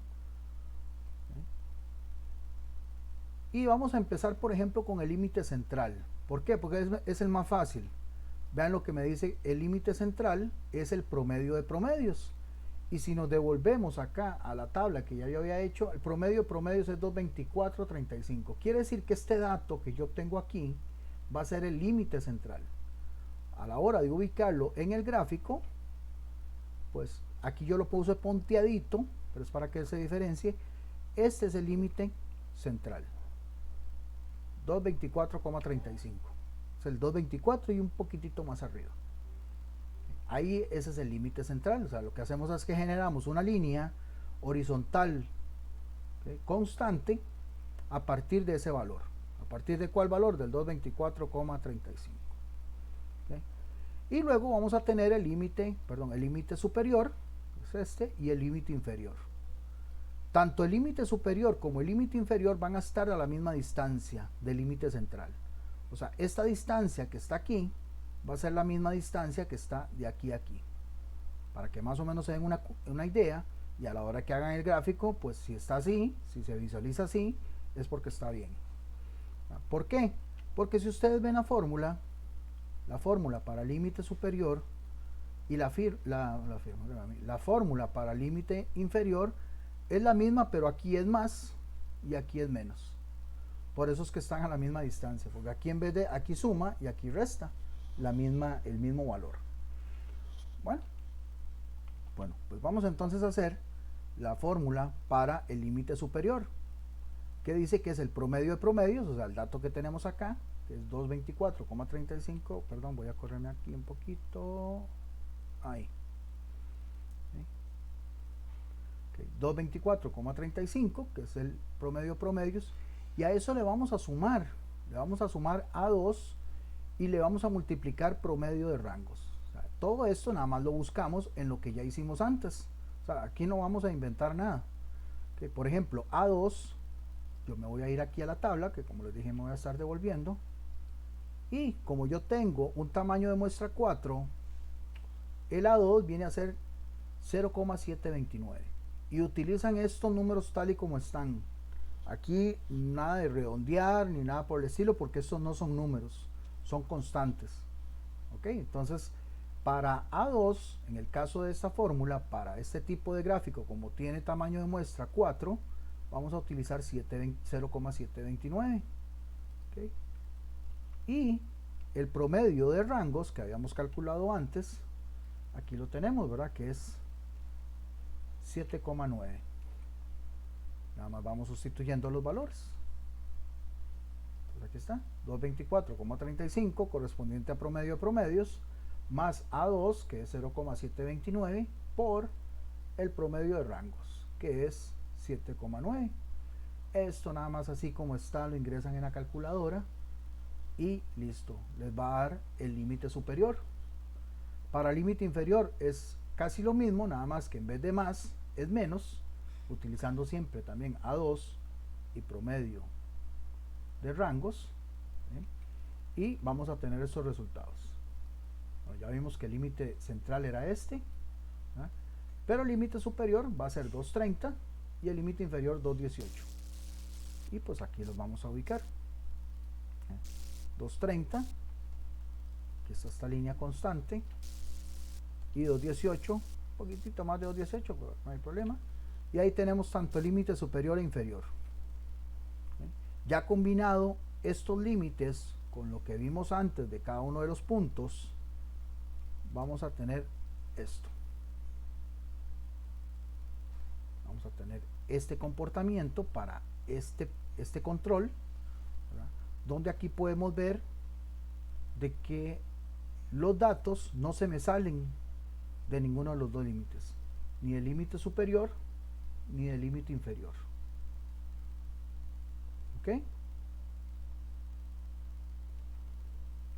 Y vamos a empezar, por ejemplo, con el límite central. ¿Por qué? Porque es el más fácil. Vean lo que me dice, el límite central es el promedio de promedios. Y si nos devolvemos acá a la tabla que ya yo había hecho, el promedio de promedios es 224.35. Quiere decir que este dato que yo tengo aquí va a ser el límite central. A la hora de ubicarlo en el gráfico, pues aquí yo lo puse punteadito, pero es para que se diferencie. Este es el límite central. 224.35. Es el 224 y un poquitito más arriba. Ahí ese es el límite central. O sea, lo que hacemos es que generamos una línea horizontal, ¿okay?, constante a partir de ese valor. ¿A partir de cuál valor? Del 224.35. ¿Okay? Y luego vamos a tener el límite superior, es este, y el límite inferior. Tanto el límite superior como el límite inferior van a estar a la misma distancia del límite central. O sea, esta distancia que está aquí va a ser la misma distancia que está de aquí a aquí. Para que más o menos se den una idea, y a la hora que hagan el gráfico, pues si está así, si se visualiza así, es porque está bien. ¿Por qué? Porque si ustedes ven la fórmula para límite superior y la fórmula para límite inferior es la misma, pero aquí es más y aquí es menos. Por eso es que están a la misma distancia, porque aquí en vez de aquí suma y aquí resta el mismo valor. Bueno, pues vamos entonces a hacer la fórmula para el límite superior, que dice que es el promedio de promedios, o sea, el dato que tenemos acá, que es 224.35, perdón, voy a correrme aquí un poquito, ahí, ¿sí? Okay, 224.35, que es el promedio de promedios, y a eso le vamos a sumar A2 y le vamos a multiplicar promedio de rangos. O sea, todo esto nada más lo buscamos en lo que ya hicimos antes. O sea, aquí no vamos a inventar nada. Okay, por ejemplo, A2, yo me voy a ir aquí a la tabla, que como les dije me voy a estar devolviendo. Y como yo tengo un tamaño de muestra 4, el A2 viene a ser 0,729. Y utilizan estos números tal y como están. Aquí nada de redondear ni nada por el estilo, porque estos no son números, son constantes. Ok, entonces para A2, en el caso de esta fórmula, para este tipo de gráfico, como tiene tamaño de muestra 4, vamos a utilizar 0,729. Okay. Y el promedio de rangos que habíamos calculado antes, aquí lo tenemos, ¿verdad? Que es 7,9. Nada más vamos sustituyendo los valores. Entonces aquí está, 224,35 correspondiente a promedio de promedios, más A2, que es 0,729, por el promedio de rangos, que es 7,9. Esto nada más así como está, lo ingresan en la calculadora y listo, les va a dar el límite superior. Para el límite inferior es casi lo mismo, nada más que en vez de más es menos, utilizando siempre también A2 y promedio de rangos, ¿sí? Y vamos a tener estos resultados. Bueno, ya vimos que el límite central era este, ¿sí? Pero el límite superior va a ser 230 y el límite inferior 218, y pues aquí los vamos a ubicar. 230, que está esta línea constante, y 218, un poquitito más de 218, pero no hay problema. Y ahí tenemos tanto límite superior e inferior. Ya combinado estos límites con lo que vimos antes de cada uno de los puntos, vamos a tener esto. Vamos a tener este comportamiento para este control, ¿verdad? Donde aquí podemos ver de que los datos no se me salen de ninguno de los dos límites, ni el límite superior ni el límite inferior. ¿Ok?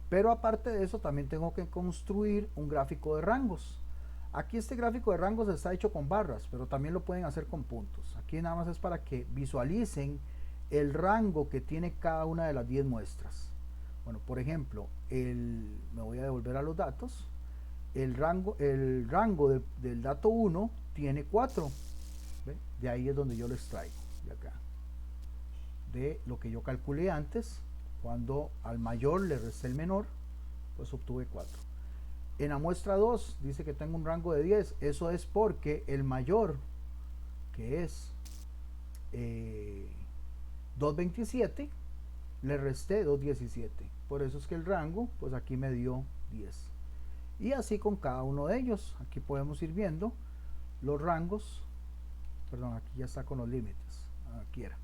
Pero aparte de eso también tengo que construir un gráfico de rangos. Aquí este gráfico de rangos está hecho con barras, pero también lo pueden hacer con puntos. Aquí nada más es para que visualicen el rango que tiene cada una de las 10 muestras. Bueno, por ejemplo, me voy a devolver a los datos. El rango del dato 1 tiene 4. ¿Ve? De ahí es donde yo lo extraigo, de acá. De lo que yo calculé antes, cuando al mayor le resté el menor, pues obtuve 4. En la muestra 2 dice que tengo un rango de 10. Eso es porque el mayor, que es 227, le resté 217. Por eso es que el rango, pues aquí me dio 10. Y así con cada uno de ellos. Aquí podemos ir viendo los rangos. Perdón, aquí ya está con los límites. Aquí era.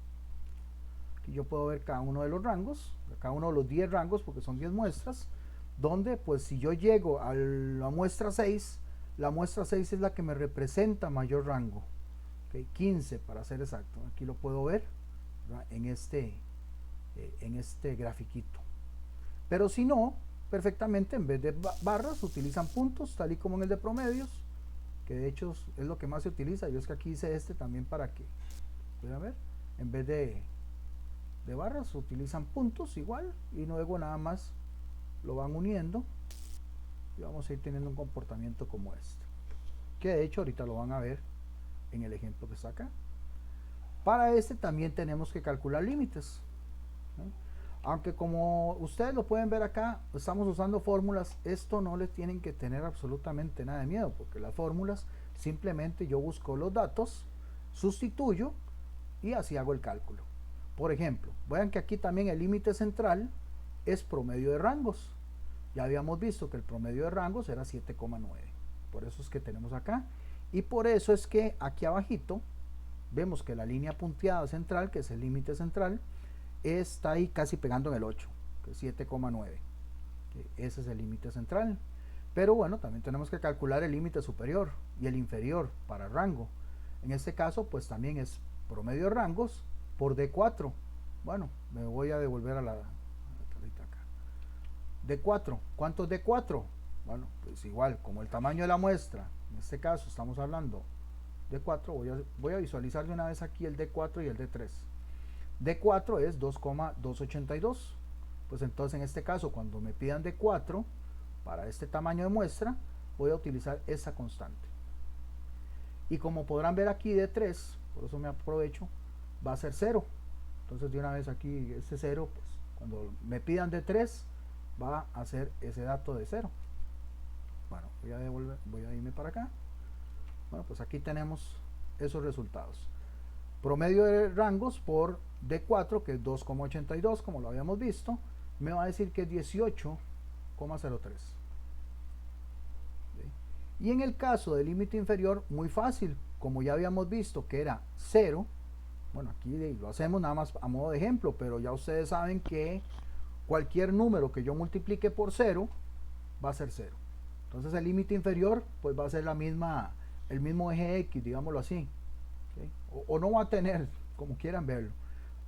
Aquí yo puedo ver cada uno de los rangos, cada uno de los 10 rangos, porque son 10 muestras, donde pues si yo llego a la muestra 6, la muestra 6 es la que me representa mayor rango. ¿Okay? 15 para ser exacto. Aquí lo puedo ver, ¿verdad? En este grafiquito. Pero si no, perfectamente en vez de barras utilizan puntos, tal y como en el de promedios, que de hecho es lo que más se utiliza. Yo es que aquí hice este también para que puedan ver, en vez de barras utilizan puntos igual, y luego nada más lo van uniendo y vamos a ir teniendo un comportamiento como este, que de hecho ahorita lo van a ver en el ejemplo que está acá. Para este también tenemos que calcular límites, ¿no? Aunque como ustedes lo pueden ver acá, estamos usando fórmulas. Esto no le tienen que tener absolutamente nada de miedo, porque las fórmulas simplemente yo busco los datos, sustituyo y así hago el cálculo. Por ejemplo, vean que aquí también el límite central es promedio de rangos. Ya habíamos visto que el promedio de rangos era 7,9. Por eso es que tenemos acá. Y por eso es que aquí abajito vemos que la línea punteada central, que es el límite central, está ahí casi pegando en el 8, que es 7,9. Ese es el límite central. Pero bueno, también tenemos que calcular el límite superior y el inferior para rango. En este caso, pues también es promedio de rangos por D4. Bueno, me voy a devolver a la tablita acá. D4, ¿cuánto es D4? Bueno, pues igual, como el tamaño de la muestra, en este caso estamos hablando de 4, voy a visualizar de una vez aquí el D4 y el D3. D4 es 2,282. Pues entonces en este caso, cuando me pidan D4 para este tamaño de muestra, voy a utilizar esa constante. Y como podrán ver aquí D3, por eso me aprovecho, va a ser 0. Entonces de una vez aquí este 0, pues cuando me pidan D3 va a ser ese dato de 0. Bueno, voy a irme para acá. Bueno, pues aquí tenemos esos resultados. Promedio de rangos por D4, que es 2,82, como lo habíamos visto, me va a decir que es 18,03. Y en el caso del límite inferior, muy fácil, como ya habíamos visto que era 0, bueno, aquí lo hacemos nada más a modo de ejemplo, pero ya ustedes saben que cualquier número que yo multiplique por 0 va a ser 0. Entonces el límite inferior pues va a ser el mismo eje X, digámoslo así. ¿Okay? O no va a tener, como quieran verlo.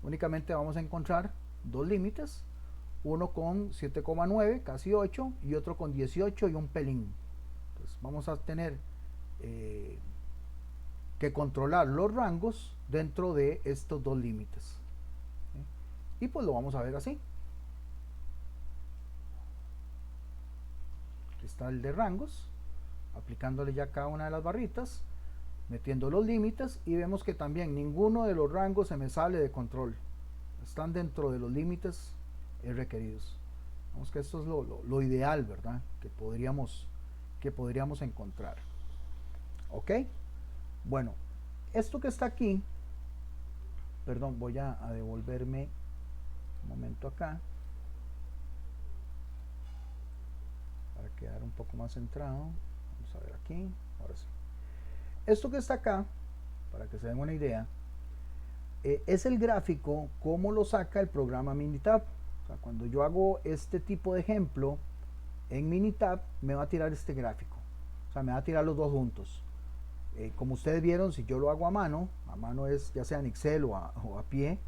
Únicamente vamos a encontrar dos límites, uno con 7,9, casi 8, y otro con 18 y un pelín. Entonces vamos a tener que controlar los rangos dentro de estos dos límites. ¿Okay? Y pues lo vamos a ver así. Aquí está el de rangos, aplicándole ya cada una de las barritas, metiendo los límites, y vemos que también ninguno de los rangos se me sale de control, están dentro de los límites requeridos. Vamos, que esto es lo ideal, ¿verdad? Que podríamos encontrar. Ok, bueno, esto que está aquí, perdón, voy a devolverme un momento acá para quedar un poco más centrado. Vamos a ver aquí, ahora sí. Esto que está acá, para que se den una idea, es el gráfico como lo saca el programa Minitab. O sea, cuando yo hago este tipo de ejemplo en Minitab, me va a tirar este gráfico. O sea, me va a tirar los dos juntos. Como ustedes vieron, si yo lo hago a mano es ya sea en Excel o a pie,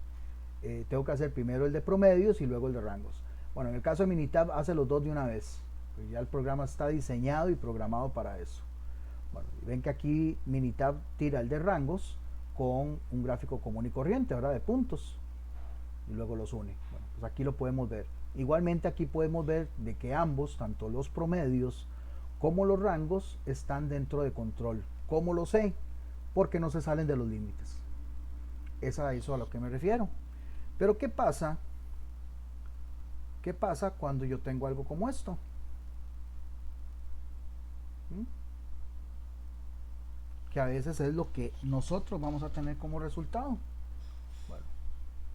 tengo que hacer primero el de promedios y luego el de rangos. Bueno, en el caso de Minitab hace los dos de una vez, pues ya el programa está diseñado y programado para eso. Bueno, ven que aquí Minitab tira el de rangos con un gráfico común y corriente, ahora de puntos, y luego los une. Bueno, pues aquí lo podemos ver. Igualmente aquí podemos ver de que ambos, tanto los promedios como los rangos, están dentro de control. ¿Cómo lo sé? Porque no se salen de los límites. Es a eso a lo que me refiero. Pero ¿qué pasa? ¿Qué pasa cuando yo tengo algo como esto? ¿Mm? Que a veces es lo que nosotros vamos a tener como resultado. Bueno,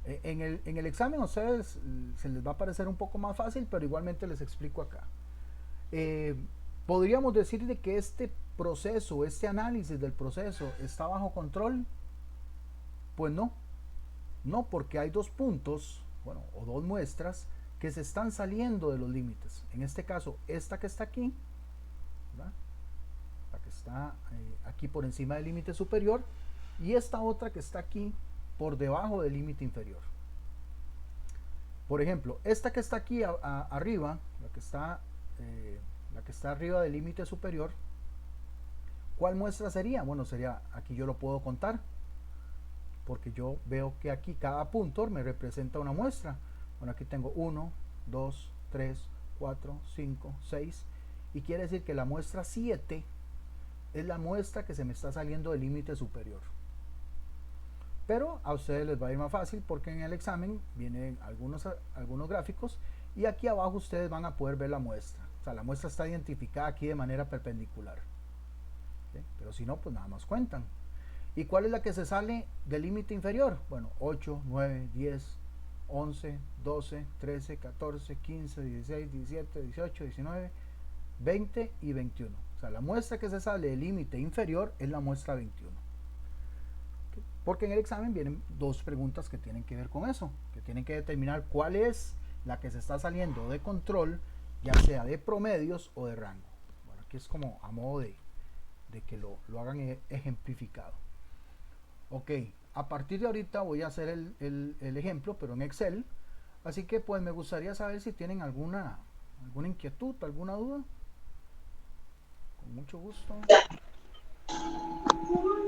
en el examen a ustedes se les va a parecer un poco más fácil, pero igualmente les explico acá. Podríamos decir de que este proceso, este análisis del proceso está bajo control. Pues no, no, porque hay dos puntos, bueno, o dos muestras que se están saliendo de los límites. En este caso, esta que está aquí, ¿verdad? La que está aquí por encima del límite superior, y esta otra que está aquí por debajo del límite inferior. Por ejemplo, esta que está aquí arriba, la que está arriba del límite superior, ¿cuál muestra sería? Bueno, sería, aquí yo lo puedo contar, porque yo veo que aquí cada punto me representa una muestra. Bueno, aquí tengo 1, 2, 3, 4, 5, 6, y quiere decir que la muestra 7 es la muestra que se me está saliendo del límite superior. Pero a ustedes les va a ir más fácil porque en el examen vienen algunos gráficos y aquí abajo ustedes van a poder ver la muestra. O sea, la muestra está identificada aquí de manera perpendicular. ¿Sí? Pero si no, pues nada más cuentan. ¿Y cuál es la que se sale del límite inferior? Bueno, 8, 9, 10, 11, 12, 13, 14, 15, 16, 17, 18, 19, 20 y 21. O sea, la muestra que se sale del límite inferior es la muestra 21. Porque en el examen vienen dos preguntas que tienen que ver con eso, que tienen que determinar cuál es la que se está saliendo de control, ya sea de promedios o de rango. Bueno, aquí es como a modo de que lo hagan ejemplificado. Ok, a partir de ahorita voy a hacer el ejemplo, pero en Excel. Así que pues me gustaría saber si tienen alguna inquietud, alguna duda. Con mucho gusto.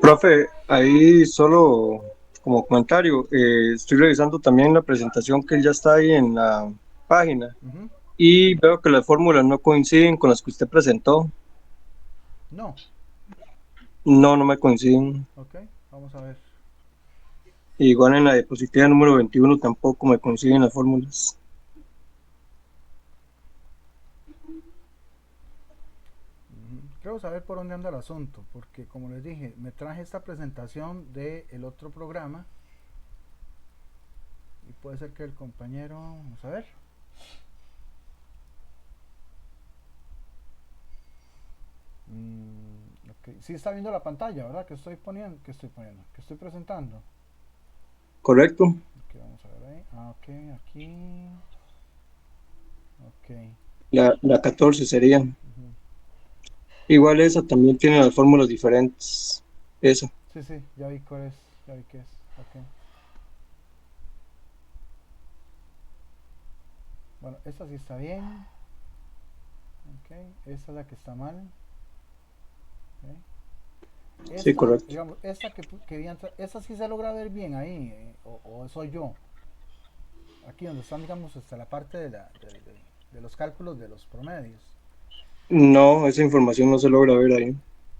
Profe, ahí solo como comentario, estoy revisando también la presentación que ya está ahí en la página y veo que las fórmulas no coinciden con las que usted presentó. No. No me coinciden. Ok, vamos a ver. Igual en la diapositiva número 21 tampoco me coinciden las fórmulas. Quiero saber por dónde anda el asunto, porque como les dije, me traje esta presentación del otro programa y puede ser que el compañero, vamos a ver. Okay. Sí está viendo la pantalla, ¿verdad? Que estoy presentando. Correcto. Okay, vamos a ver ahí. Ok, aquí. Ok. La 14 sería. Igual esa también tiene las fórmulas diferentes. Esa. Sí, ya vi cuál es, ya vi qué es. Ok. Bueno, esta sí está bien. Ok, esta es la que está mal. Okay. Esta, sí, correcto. Digamos, esta esta sí se logra ver bien ahí, o soy yo. Aquí donde están, digamos, hasta la parte de los cálculos de los promedios. No, esa información no se logra ver ahí.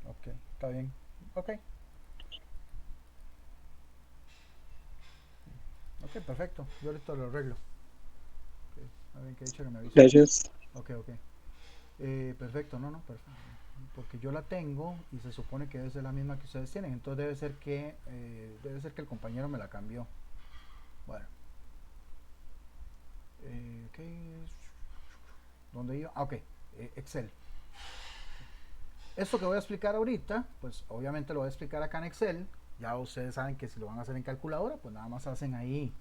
Ok, está bien. Ok. Ok, perfecto. Yo ahorita lo arreglo. Okay. A ver, que he dicho que me avise. Gracias. Ok. Perfecto, no, perfecto. Porque yo la tengo y se supone que debe ser la misma que ustedes tienen. Entonces debe ser que el compañero me la cambió. Bueno. Okay. ¿Dónde iba? Ok. Excel. Esto que voy a explicar ahorita, pues obviamente lo voy a explicar acá en Excel. Ya ustedes saben que si lo van a hacer en calculadora, pues nada más hacen ahí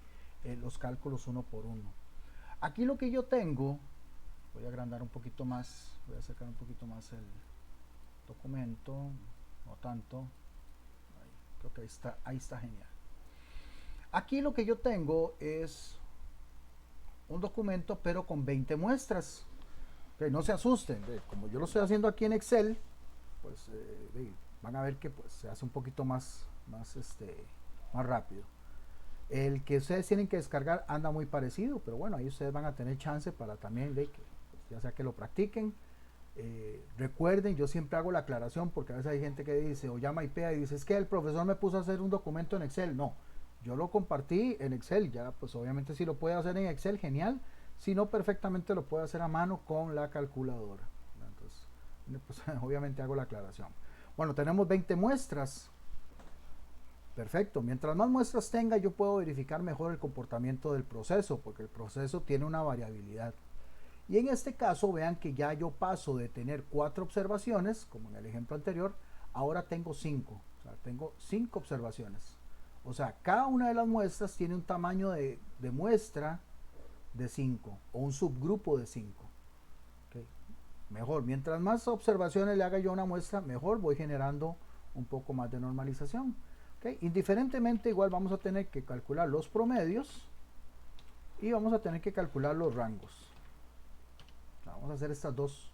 los cálculos uno por uno. Aquí lo que yo tengo, voy a agrandar un poquito más, voy a acercar un poquito más el documento, no tanto. Ahí, creo que ahí está genial. Aquí lo que yo tengo es un documento, pero con 20 muestras. Okay, no se asusten, como yo lo estoy haciendo aquí en Excel, pues van a ver que pues, se hace un poquito más rápido. El que ustedes tienen que descargar anda muy parecido, pero bueno, ahí ustedes van a tener chance para también que pues, ya sea que lo practiquen. Recuerden, yo siempre hago la aclaración porque a veces hay gente que dice o llama IPEA y dice es que el profesor me puso a hacer un documento en Excel. No, yo lo compartí en Excel, ya pues obviamente si lo puede hacer en Excel, genial. Si no, perfectamente lo puede hacer a mano con la calculadora. Entonces, pues obviamente hago la aclaración. Bueno, tenemos 20 muestras. Perfecto. Mientras más muestras tenga, yo puedo verificar mejor el comportamiento del proceso, porque el proceso tiene una variabilidad. Y en este caso, vean que ya yo paso de tener 4 observaciones, como en el ejemplo anterior, ahora tengo 5. O sea, tengo 5 observaciones. O sea, cada una de las muestras tiene un tamaño de muestra de 5 o un subgrupo de 5. ¿Okay? Mejor, mientras más observaciones le haga yo a una muestra, mejor voy generando un poco más de normalización. ¿Okay? Indiferentemente, igual vamos a tener que calcular los promedios y vamos a tener que calcular los rangos. O sea, vamos a hacer estas dos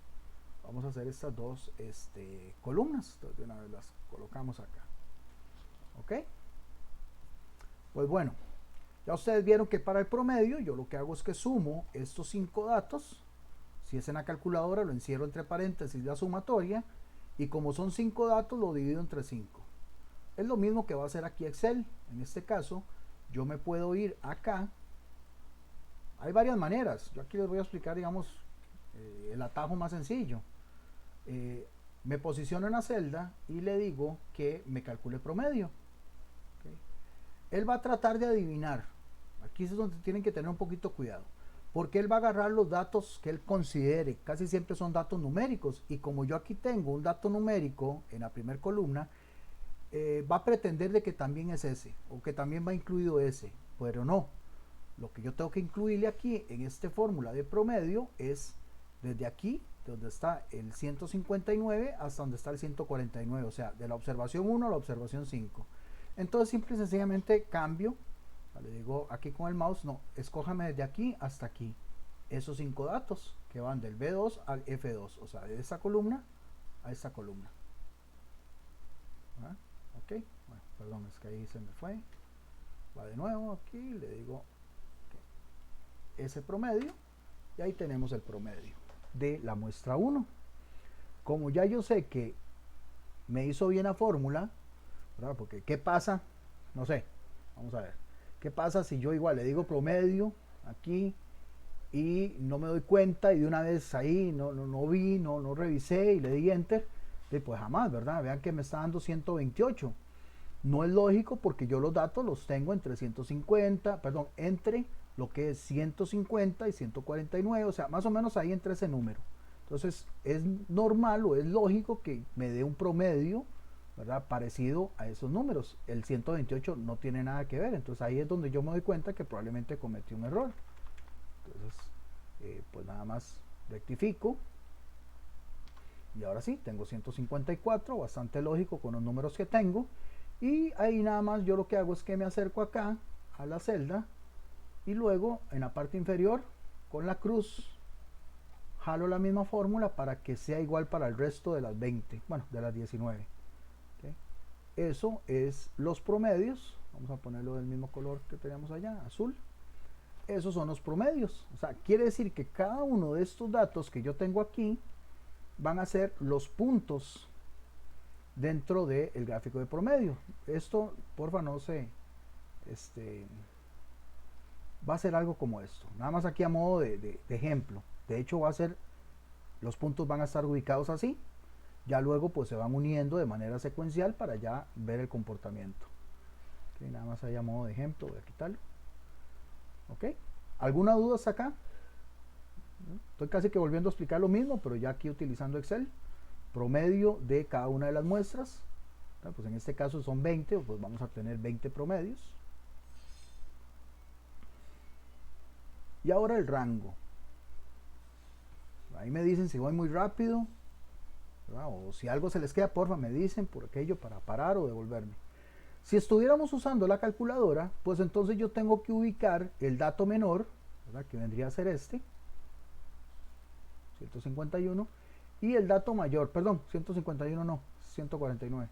columnas. Entonces, de una vez las colocamos acá. ¿Ok? Pues bueno, ya ustedes vieron que para el promedio yo lo que hago es que sumo estos 5 datos. Si es en la calculadora, lo encierro entre paréntesis la sumatoria, y como son 5 datos, lo divido entre 5. Es lo mismo que va a hacer aquí Excel. En este caso, yo me puedo ir acá. Hay varias maneras. Yo aquí les voy a explicar, digamos, el atajo más sencillo. Me posiciono en la celda y le digo que me calcule promedio. ¿Okay? Él va a tratar de adivinar. Aquí es donde tienen que tener un poquito cuidado, porque él va a agarrar los datos que él considere. Casi siempre son datos numéricos, y como yo aquí tengo un dato numérico en la primera columna, va a pretender de que también es ese, o que también va incluido ese, pero no. Lo que yo tengo que incluirle aquí en esta fórmula de promedio es desde aquí, donde está el 159 hasta donde está el 149, o sea, de la observación 1 a la observación 5. Entonces simple y sencillamente cambio, le digo aquí con el mouse, no, escójame desde aquí hasta aquí esos 5 datos que van del B2 al F2, o sea, de esta columna a esta columna. ¿Ah? Ok, bueno, perdón, es que ahí se me fue. Va de nuevo aquí, le digo okay, ese promedio, y ahí tenemos el promedio de la muestra 1. Como ya yo sé que me hizo bien la fórmula, ¿verdad? Porque ¿qué pasa? No sé, vamos a ver. ¿Qué pasa si yo igual le digo promedio aquí y no me doy cuenta y de una vez ahí no vi, no revisé y le di enter? Pues jamás, ¿verdad? Vean que me está dando 128. No es lógico, porque yo los datos los tengo entre 150, perdón, entre lo que es 150 y 149, o sea, más o menos ahí entre ese número. Entonces, es normal o es lógico que me dé un promedio, ¿verdad?, parecido a esos números. El 128 no tiene nada que ver, entonces ahí es donde yo me doy cuenta que probablemente cometí un error. Entonces, pues nada más rectifico. Y ahora sí, tengo 154, bastante lógico con los números que tengo. Y ahí nada más yo lo que hago es que me acerco acá a la celda y luego en la parte inferior con la cruz jalo la misma fórmula para que sea igual para el resto de las 20, bueno, de las 19. ¿Okay? Eso es los promedios. Vamos a ponerlo del mismo color que teníamos allá, azul. Esos son los promedios. O sea, quiere decir que cada uno de estos datos que yo tengo aquí van a ser los puntos dentro del gráfico de promedio. Esto, porfa, no sé, va a ser algo como esto, nada más aquí a modo de ejemplo. De hecho va a ser, los puntos van a estar ubicados así, ya luego pues se van uniendo de manera secuencial para ya ver el comportamiento. Okay, nada más ahí a modo de ejemplo, voy a quitarlo. Ok, ¿alguna duda hasta acá? Estoy casi que volviendo a explicar lo mismo, pero ya aquí utilizando Excel. Promedio de cada una de las muestras. Pues en este caso son 20, pues vamos a tener 20 promedios. Y ahora el rango. Ahí me dicen si voy muy rápido, ¿verdad? O si algo se les queda, porfa, me dicen por aquello para parar o devolverme. Si estuviéramos usando la calculadora, pues entonces yo tengo que ubicar el dato menor, ¿verdad?, que vendría a ser este, 151, y el dato mayor, perdón, 151 no, 149.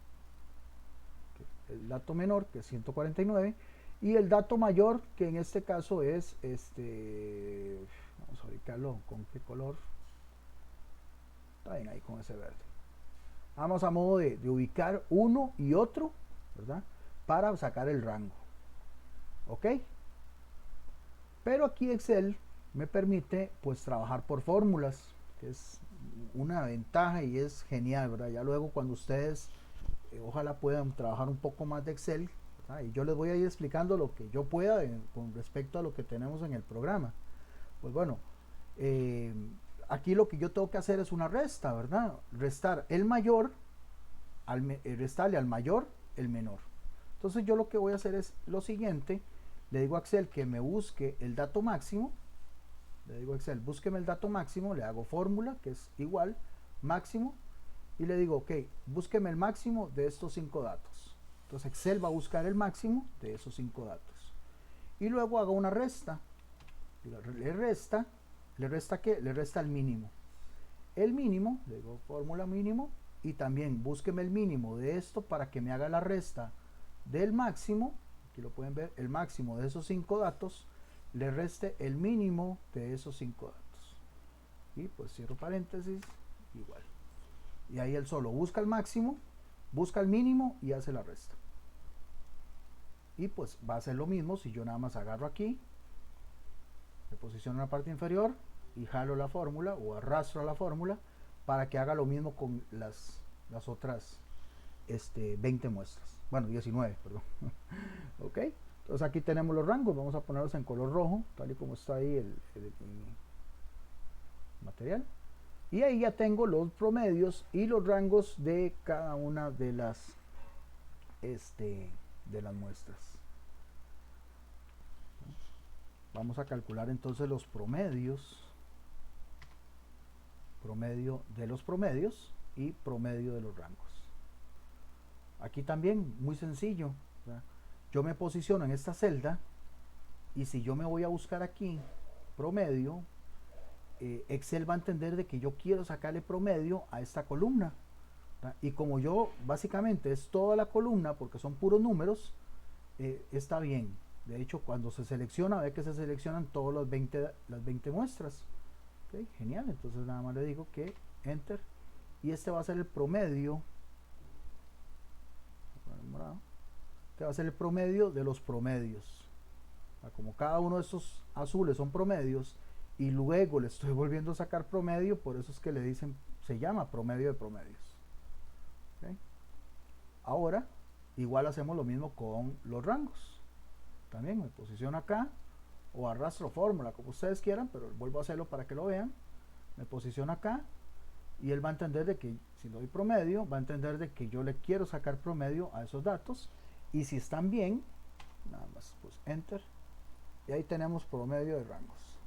El dato menor, que es 149, y el dato mayor, que en este caso es vamos a ubicarlo con qué color. Está bien ahí con ese verde. Vamos a modo de ubicar uno y otro, ¿verdad?, para sacar el rango. ¿Ok? Pero aquí Excel me permite pues trabajar por fórmulas, que es una ventaja y es genial, ¿verdad? Ya luego cuando ustedes ojalá puedan trabajar un poco más de Excel, ¿verdad? Y yo les voy a ir explicando lo que yo pueda con respecto a lo que tenemos en el programa. Pues bueno, aquí lo que yo tengo que hacer es una resta, ¿verdad? Restar el mayor, restarle al mayor el menor. Entonces yo lo que voy a hacer es lo siguiente, le digo a Excel que me busque el dato máximo, le digo a Excel, búsqueme el dato máximo, le hago fórmula que es igual, máximo, y le digo, ok, búsqueme el máximo de estos 5 datos. Entonces Excel va a buscar el máximo de esos 5 datos. Y luego hago una resta, le resta ¿qué? Le resta el mínimo. El mínimo, le digo fórmula mínimo, y también búsqueme el mínimo de esto para que me haga la resta del máximo, aquí lo pueden ver, el máximo de esos 5 datos, le reste el mínimo de esos 5 datos. Y pues cierro paréntesis, igual. Y ahí él solo busca el máximo, busca el mínimo y hace la resta. Y pues va a hacer lo mismo si yo nada más agarro aquí, me posiciono en la parte inferior y jalo la fórmula o arrastro la fórmula para que haga lo mismo con las otras 20 muestras. Bueno, 19, perdón. Ok, entonces aquí tenemos los rangos, vamos a ponerlos en color rojo, tal y como está ahí el material. Y ahí ya tengo los promedios y los rangos de cada una de las muestras. Vamos a calcular entonces los promedios, promedio de los promedios y promedio de los rangos. Aquí también muy sencillo, ¿verdad? Yo me posiciono en esta celda y si yo me voy a buscar aquí promedio, Excel va a entender de que yo quiero sacarle promedio a esta columna, ¿verdad? Y como yo básicamente es toda la columna porque son puros números, está bien. De hecho, cuando se selecciona, ve que se seleccionan todas las 20 muestras. ¿Okay? Genial, entonces nada más le digo que enter y este va a ser el promedio. Este va a ser el promedio de los promedios. Como cada uno de estos azules son promedios y luego le estoy volviendo a sacar promedio, por eso es que le dicen, se llama promedio de promedios. ¿Okay? Ahora, igual hacemos lo mismo con los rangos. También me posiciono acá o arrastro fórmula, como ustedes quieran, pero vuelvo a hacerlo para que lo vean. Me posiciono acá y él va a entender de que si le doy promedio, va a entender de que yo le quiero sacar promedio a esos datos y si están bien, nada más pues enter y ahí tenemos promedio de rangos.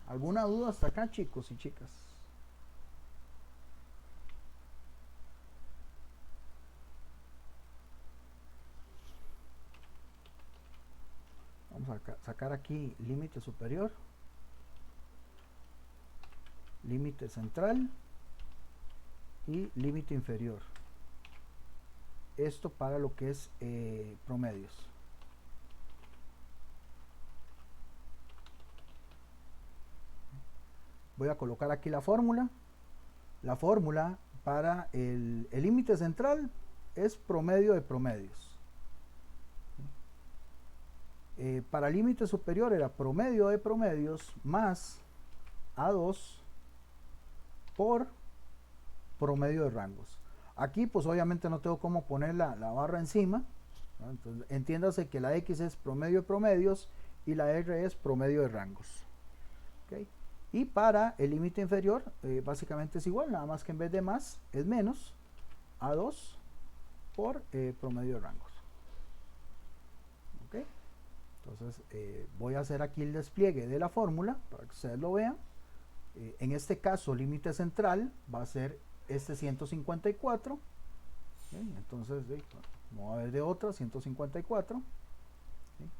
¿Alguna duda hasta acá, chicos y chicas? Vamos a sacar aquí límite superior, límite central y límite inferior. Esto para lo que es promedios. Voy a colocar aquí la fórmula. La fórmula para el límite central es promedio de promedios. Para límite superior era promedio de promedios más A2 por promedio de rangos. Aquí pues obviamente no tengo cómo poner la barra encima, ¿no? Entonces, entiéndase que la X es promedio de promedios y la R es promedio de rangos. ¿Okay? Y para el límite inferior básicamente es igual, nada más que en vez de más es menos A2 por promedio de rangos. ¿Okay? Entonces voy a hacer aquí el despliegue de la fórmula para que ustedes lo vean. En este caso límite central va a ser este 154. ¿Sí? Entonces no va a haber de otra, 154. ¿Sí?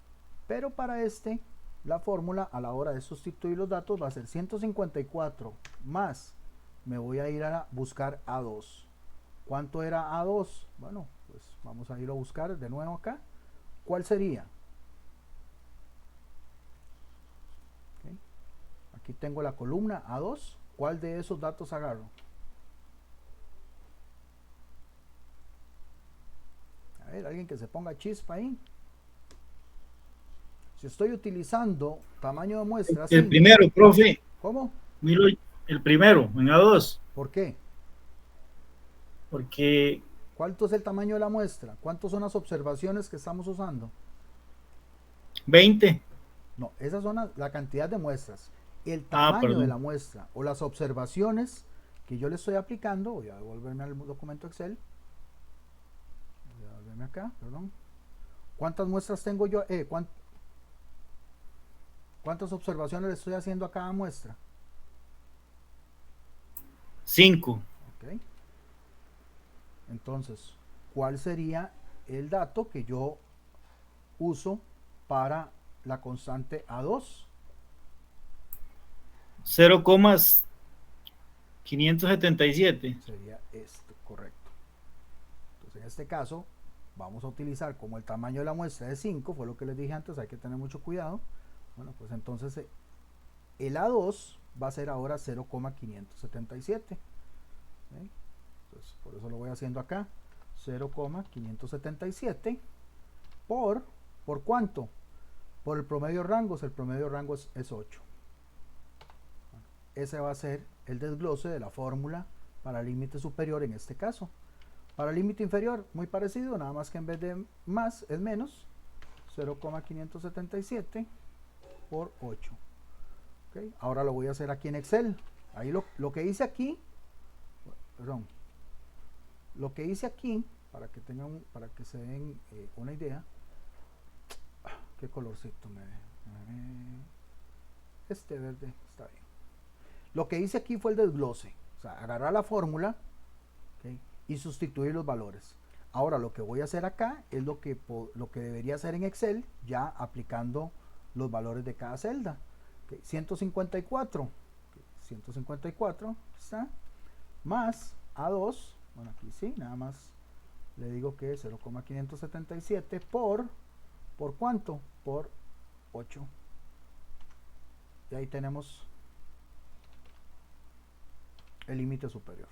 Pero para este la fórmula a la hora de sustituir los datos va a ser 154 más, me voy a ir a buscar A2. ¿Cuánto era A2? Bueno, pues vamos a ir a buscar de nuevo acá. ¿Cuál sería? Okay. Aquí tengo la columna A2. ¿Cuál de esos datos agarro? A ver, alguien que se ponga chispa ahí. Si estoy utilizando tamaño de muestra el primero, profe. ¿Cómo? Miro el primero en A2, ¿Por qué? porque ¿Cuánto es el tamaño de la muestra? ¿Cuántas son las observaciones que estamos usando? 20. No, esas son la cantidad de muestras. El Ah, tamaño de la perdón. muestra o las observaciones que yo le estoy aplicando, voy a devolverme al documento Excel, voy a devolverme acá, perdón. ¿Cuántas muestras tengo yo? ¿Cuántas observaciones le estoy haciendo a cada muestra? 5. Ok. Entonces, ¿cuál sería el dato que yo uso para la constante A2? 0,577. Sería este, correcto. Entonces, en este caso, vamos a utilizar como el tamaño de la muestra es 5, fue lo que les dije antes, hay que tener mucho cuidado. Bueno, pues entonces el A2 va a ser ahora 0,577. ¿Okay? Entonces, por eso lo voy haciendo acá. 0,577 ¿por cuánto? Por el promedio rangos. El promedio rango es 8. Bueno, ese va a ser el desglose de la fórmula para el límite superior en este caso. Para el límite inferior, muy parecido, nada más que en vez de más es menos. 0,577 por 8. ¿Okay? Ahora lo voy a hacer aquí en Excel. Ahí lo que hice aquí, perdón, lo que hice aquí, para que se den una idea, qué colorcito este verde está bien. Lo que hice aquí fue el desglose, o sea, agarrar la fórmula, ¿okay? Y sustituir los valores. Ahora lo que voy a hacer acá es lo que debería hacer en Excel, ya aplicando los valores de cada celda. Okay, 154, okay, 154 está, más A2, bueno aquí sí, nada más le digo que 0,577 ¿por cuánto? Por 8. Y ahí tenemos el límite superior.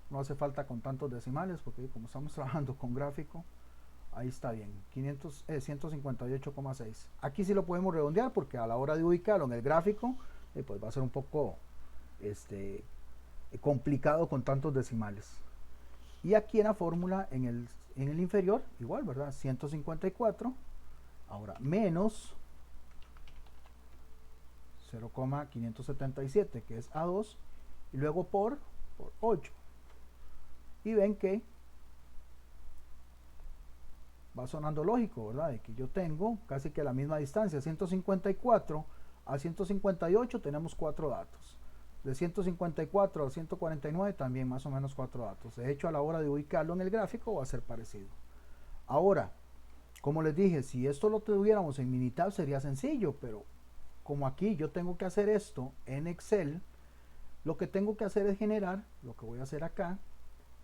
No hace falta con tantos decimales porque como estamos trabajando con gráfico, ahí está bien, 158,6. Aquí sí lo podemos redondear porque a la hora de ubicarlo en el gráfico, pues va a ser un poco complicado con tantos decimales. Y aquí en la fórmula, en el inferior, igual, ¿verdad? 154, ahora menos 0,577, que es A2, y luego por 8. Y ven que va sonando lógico, ¿verdad? De que yo tengo casi que la misma distancia, 154 a 158 tenemos 4 datos. De 154 a 149 también más o menos 4 datos. De hecho, a la hora de ubicarlo en el gráfico va a ser parecido. Ahora, como les dije, si esto lo tuviéramos en Minitab sería sencillo, pero como aquí yo tengo que hacer esto en Excel, lo que tengo que hacer es generar, lo que voy a hacer acá,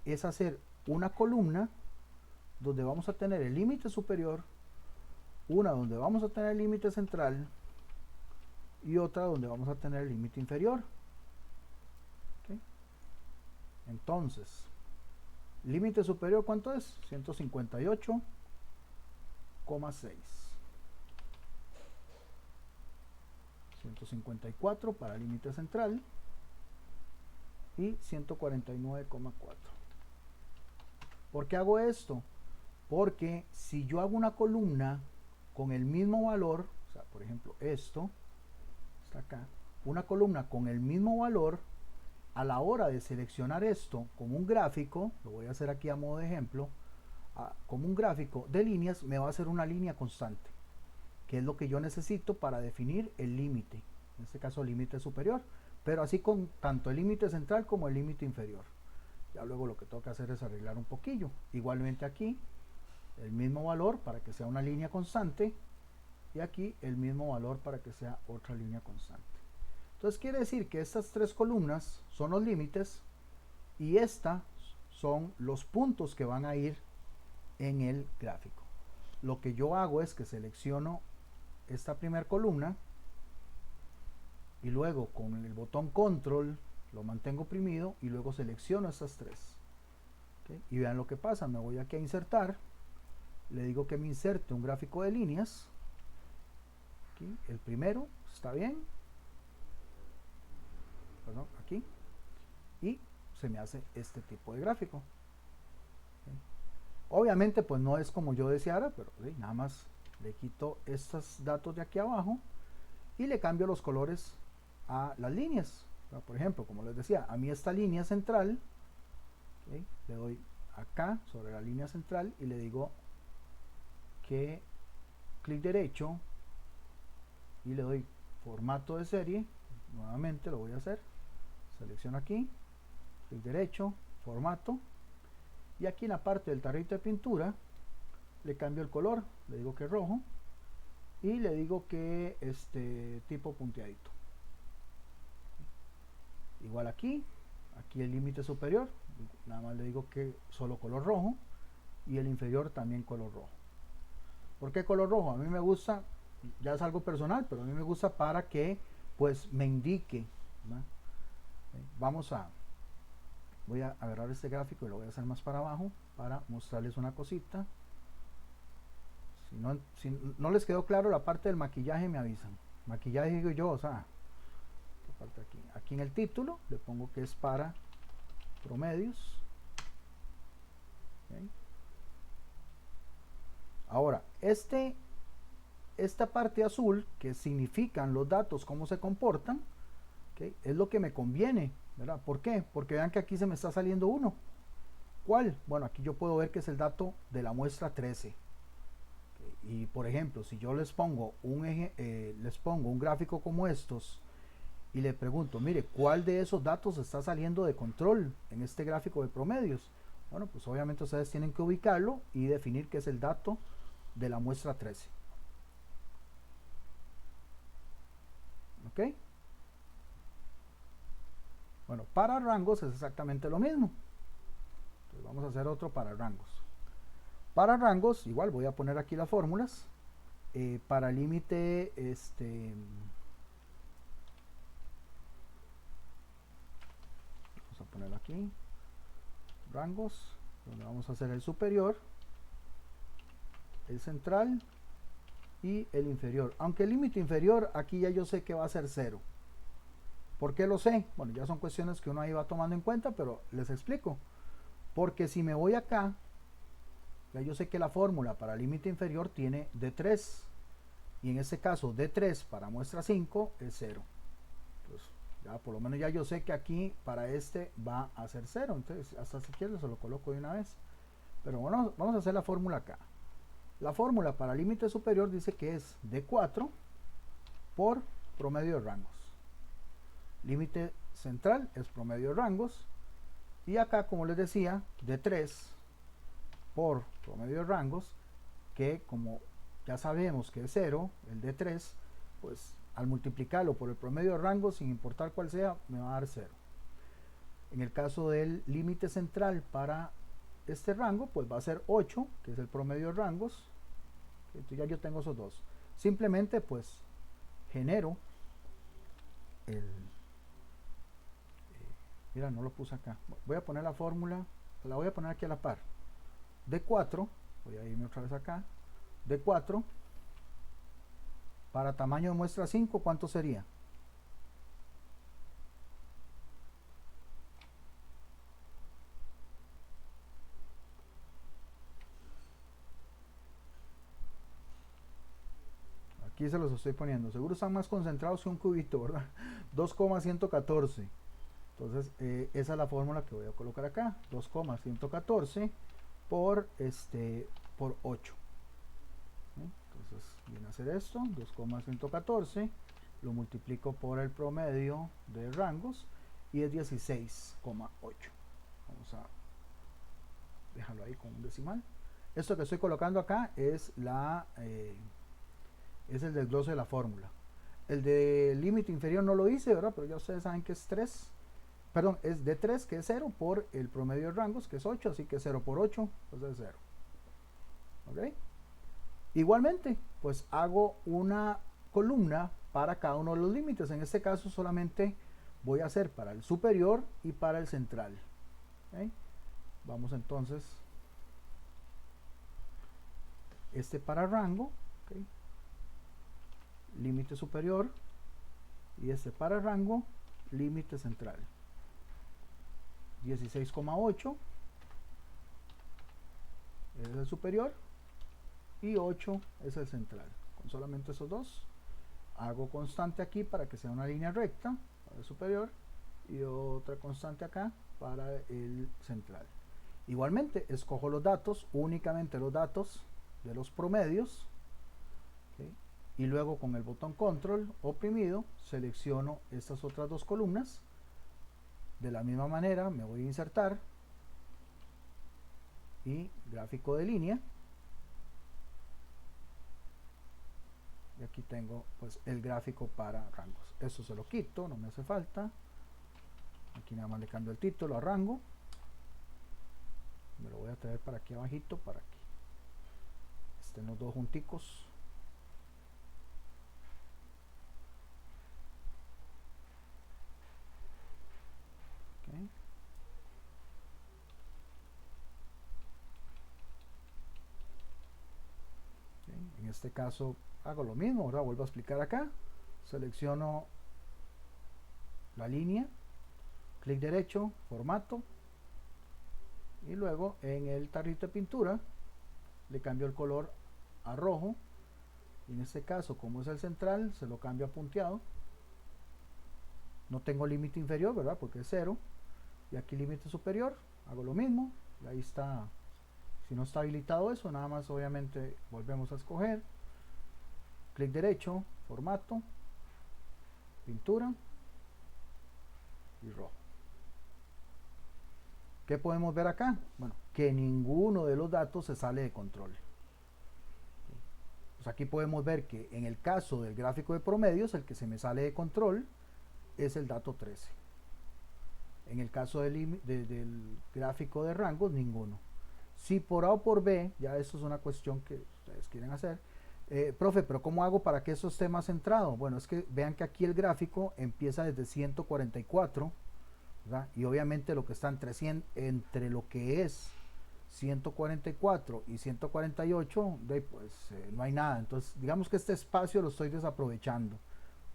es hacer una columna donde vamos a tener el límite superior, una donde vamos a tener el límite central y otra donde vamos a tener el límite inferior. ¿Okay? Entonces, límite superior, ¿cuánto es? 158,6. 154 para límite central y 149,4. ¿Por qué hago esto? Porque si yo hago una columna con el mismo valor, o sea, por ejemplo, esto está acá, una columna con el mismo valor, a la hora de seleccionar esto como un gráfico, lo voy a hacer aquí a modo de ejemplo, como un gráfico de líneas, me va a hacer una línea constante, que es lo que yo necesito para definir el límite, en este caso el límite superior, pero así con tanto el límite central como el límite inferior. Ya luego lo que tengo que hacer es arreglar un poquillo. Igualmente aquí, el mismo valor para que sea una línea constante y aquí el mismo valor para que sea otra línea constante. Entonces quiere decir que estas tres columnas son los límites y estas son los puntos que van a ir en el gráfico. Lo que yo hago es que selecciono esta primera columna y luego con el botón control lo mantengo oprimido y luego selecciono estas tres. ¿Okay? Y vean lo que pasa, me voy aquí a insertar, le digo que me inserte un gráfico de líneas. Aquí, el primero, está bien. perdón, aquí, y se me hace este tipo de gráfico. ¿Okay? Obviamente pues no es como yo deseara, pero ¿sí? Nada más le quito estos datos de aquí abajo y le cambio los colores a las líneas. Por ejemplo, como les decía, a mí esta línea central, ¿okay? Le doy acá sobre la línea central y le digo que clic derecho y le doy formato de serie. Nuevamente lo voy a hacer, selecciono aquí, clic derecho, formato, y aquí en la parte del tarrito de pintura le cambio el color, le digo que es rojo y le digo que tipo punteadito. Igual aquí el límite superior, nada más le digo que solo color rojo, y el inferior también color rojo. ¿Por qué color rojo? A mí me gusta, ya es algo personal, pero a mí me gusta para que pues me indique, ¿no? Voy a agarrar este gráfico y lo voy a hacer más para abajo para mostrarles una cosita. Si no les quedó claro la parte del maquillaje, me avisan. Maquillaje digo yo, o sea, parte aquí en el título le pongo que es para promedios. ¿Okay? Ahora, esta parte azul que significan los datos, cómo se comportan, ¿okay? Es lo que me conviene, ¿verdad? ¿Por qué? Porque vean que aquí se me está saliendo uno. ¿Cuál? Bueno, aquí yo puedo ver que es el dato de la muestra 13. ¿Okay? Y por ejemplo, si yo les pongo un gráfico como estos y le pregunto, mire, ¿cuál de esos datos está saliendo de control en este gráfico de promedios? Bueno, pues obviamente ustedes tienen que ubicarlo y definir qué es el dato de la muestra 13. ¿Ok? Bueno, para rangos es exactamente lo mismo. Entonces vamos a hacer otro para rangos. Para rangos, igual voy a poner aquí las fórmulas. Para límite, vamos a ponerlo aquí. Rangos, donde vamos a hacer el superior, el central y el inferior. Aunque el límite inferior aquí ya yo sé que va a ser 0. ¿Por qué lo sé? Bueno, ya son cuestiones que uno ahí va tomando en cuenta, pero les explico. Porque si me voy acá, ya yo sé que la fórmula para límite inferior tiene D3. Y en este caso D3 para muestra 5 es 0. Entonces, ya por lo menos ya yo sé que aquí para este va a ser 0. Entonces, hasta si quiero se lo coloco de una vez. Pero bueno, vamos a hacer la fórmula acá. La fórmula para límite superior dice que es D4 por promedio de rangos. Límite central es promedio de rangos. Y acá, como les decía, D3 por promedio de rangos, que como ya sabemos que es 0, el D3, pues al multiplicarlo por el promedio de rangos, sin importar cuál sea, me va a dar 0. En el caso del límite central para este rango, pues va a ser 8, que es el promedio de rangos. Entonces ya yo tengo esos dos. Simplemente pues genero mira, no lo puse acá. Voy a poner la fórmula, la voy a poner aquí a la par. D4, voy a irme otra vez acá. D4 para tamaño de muestra 5, ¿cuánto sería? Aquí se los estoy poniendo. Seguro están más concentrados que un cubito, ¿verdad? 2,114. Entonces, esa es la fórmula que voy a colocar acá. 2,114 por 8. Entonces, viene a ser esto. 2,114. Lo multiplico por el promedio de rangos y es 16,8. Vamos a dejarlo ahí con un decimal. Esto que estoy colocando acá es es el desglose de la fórmula. El de límite inferior no lo hice, ¿verdad? Pero ya ustedes saben que es 3. Perdón, es de 3, que es 0, por el promedio de rangos, que es 8, así que 0 por 8, pues es 0. ¿Ok? Igualmente, pues hago una columna para cada uno de los límites. En este caso solamente voy a hacer para el superior y para el central. ¿Ok? Vamos entonces, para rango, ¿ok? Límite superior, y para rango, límite central. 16,8 es el superior y 8 es el central. Con solamente esos dos hago constante aquí para que sea una línea recta para el superior y otra constante acá para el central. Igualmente escojo los datos, únicamente los datos de los promedios, ¿okay? Y luego con el botón control oprimido selecciono estas otras dos columnas. De la misma manera me voy a insertar y gráfico de línea, y aquí tengo pues el gráfico para rangos. Eso se lo quito, no me hace falta. Aquí nada más le cambio el título a rango, me lo voy a traer para aquí abajito para que estén los dos junticos. Okay. En este caso hago lo mismo, ahora vuelvo a explicar acá, selecciono la línea, clic derecho, formato, y luego en el tarrito de pintura le cambio el color a rojo, y en este caso como es el central se lo cambio a punteado. No tengo límite inferior, ¿verdad? Porque es 0, y aquí límite superior, hago lo mismo, y ahí está. Si no está habilitado eso, nada más obviamente volvemos a escoger, clic derecho, formato, pintura y rojo. ¿Qué podemos ver acá? Bueno, que ninguno de los datos se sale de control. Pues aquí podemos ver que en el caso del gráfico de promedios, el que se me sale de control es el dato 13. En el caso del gráfico de rangos, ninguno. Si por A o por B, ya esto es una cuestión que ustedes quieren hacer, profe, pero ¿cómo hago para que eso esté más centrado? Bueno, es que vean que aquí el gráfico empieza desde 144, ¿verdad? Y obviamente lo que está entre lo que es 144 y 148, pues no hay nada. Entonces, digamos que este espacio lo estoy desaprovechando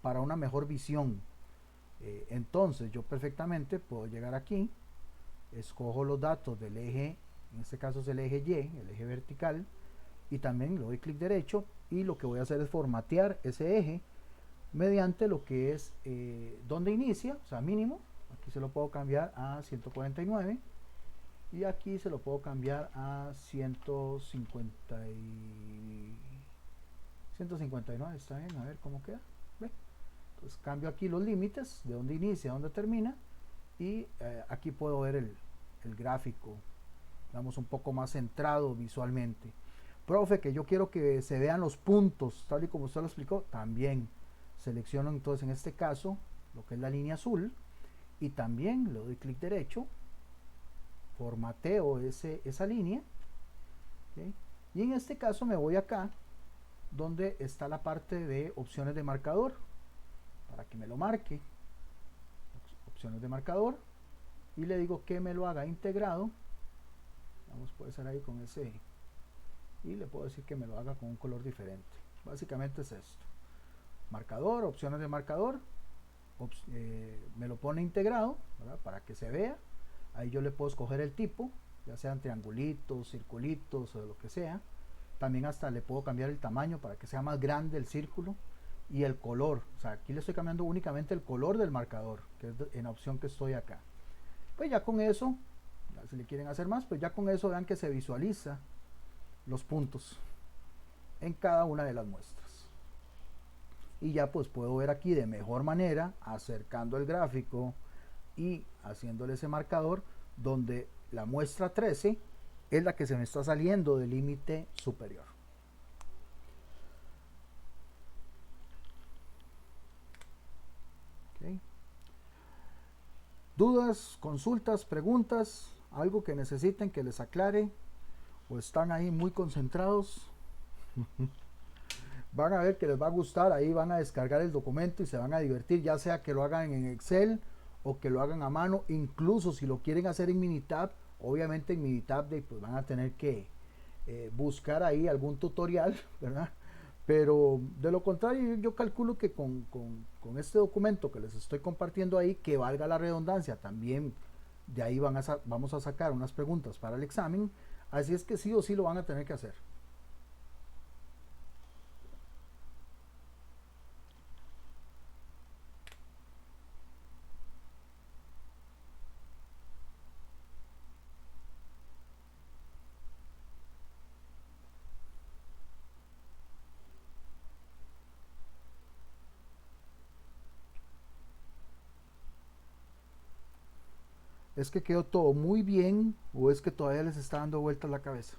para una mejor visión. Entonces, yo perfectamente puedo llegar aquí, escojo los datos del eje, en este caso es el eje Y, el eje vertical, y también le doy clic derecho, y lo que voy a hacer es formatear ese eje mediante lo que es donde inicia, o sea mínimo. Aquí se lo puedo cambiar a 149 y aquí se lo puedo cambiar a 159. Está bien, a ver cómo queda. ¿Ve? Entonces cambio aquí los límites de donde inicia a donde termina, y aquí puedo ver el gráfico, digamos, un poco más centrado visualmente. Profe, que yo quiero que se vean los puntos tal y como usted lo explicó, también selecciono entonces en este caso lo que es la línea azul, y también le doy clic derecho, formateo esa línea, ¿okay? Y en este caso me voy acá donde está la parte de opciones de marcador para que me lo marque, opciones de marcador, y le digo que me lo haga integrado. Vamos, puede ser ahí con ese, y le puedo decir que me lo haga con un color diferente. Básicamente es esto: marcador, opciones de marcador, me lo pone integrado, ¿verdad? Para que se vea. Ahí yo le puedo escoger el tipo, ya sean triangulitos, circulitos o lo que sea. También hasta le puedo cambiar el tamaño para que sea más grande el círculo, y el color. O sea, aquí le estoy cambiando únicamente el color del marcador, que es en la opción que estoy acá. Pues ya con eso, ya si le quieren hacer más, pues ya con eso vean que se visualiza los puntos en cada una de las muestras. Y ya pues puedo ver aquí de mejor manera, acercando el gráfico y haciéndole ese marcador, donde la muestra 13 es la que se me está saliendo del límite superior. Okay. ¿Dudas, consultas, preguntas? ¿Algo que necesiten que les aclare? ¿O están ahí muy concentrados? Van a ver que les va a gustar, ahí van a descargar el documento y se van a divertir, ya sea que lo hagan en Excel o que lo hagan a mano. Incluso si lo quieren hacer en Minitab, obviamente en Minitab pues van a tener que buscar ahí algún tutorial, ¿verdad? Pero de lo contrario, yo calculo que con este documento que les estoy compartiendo ahí, que valga la redundancia, también de ahí vamos a sacar unas preguntas para el examen, así es que sí o sí lo van a tener que hacer. ¿Es que quedó todo muy bien o es que todavía les está dando vueltas la cabeza?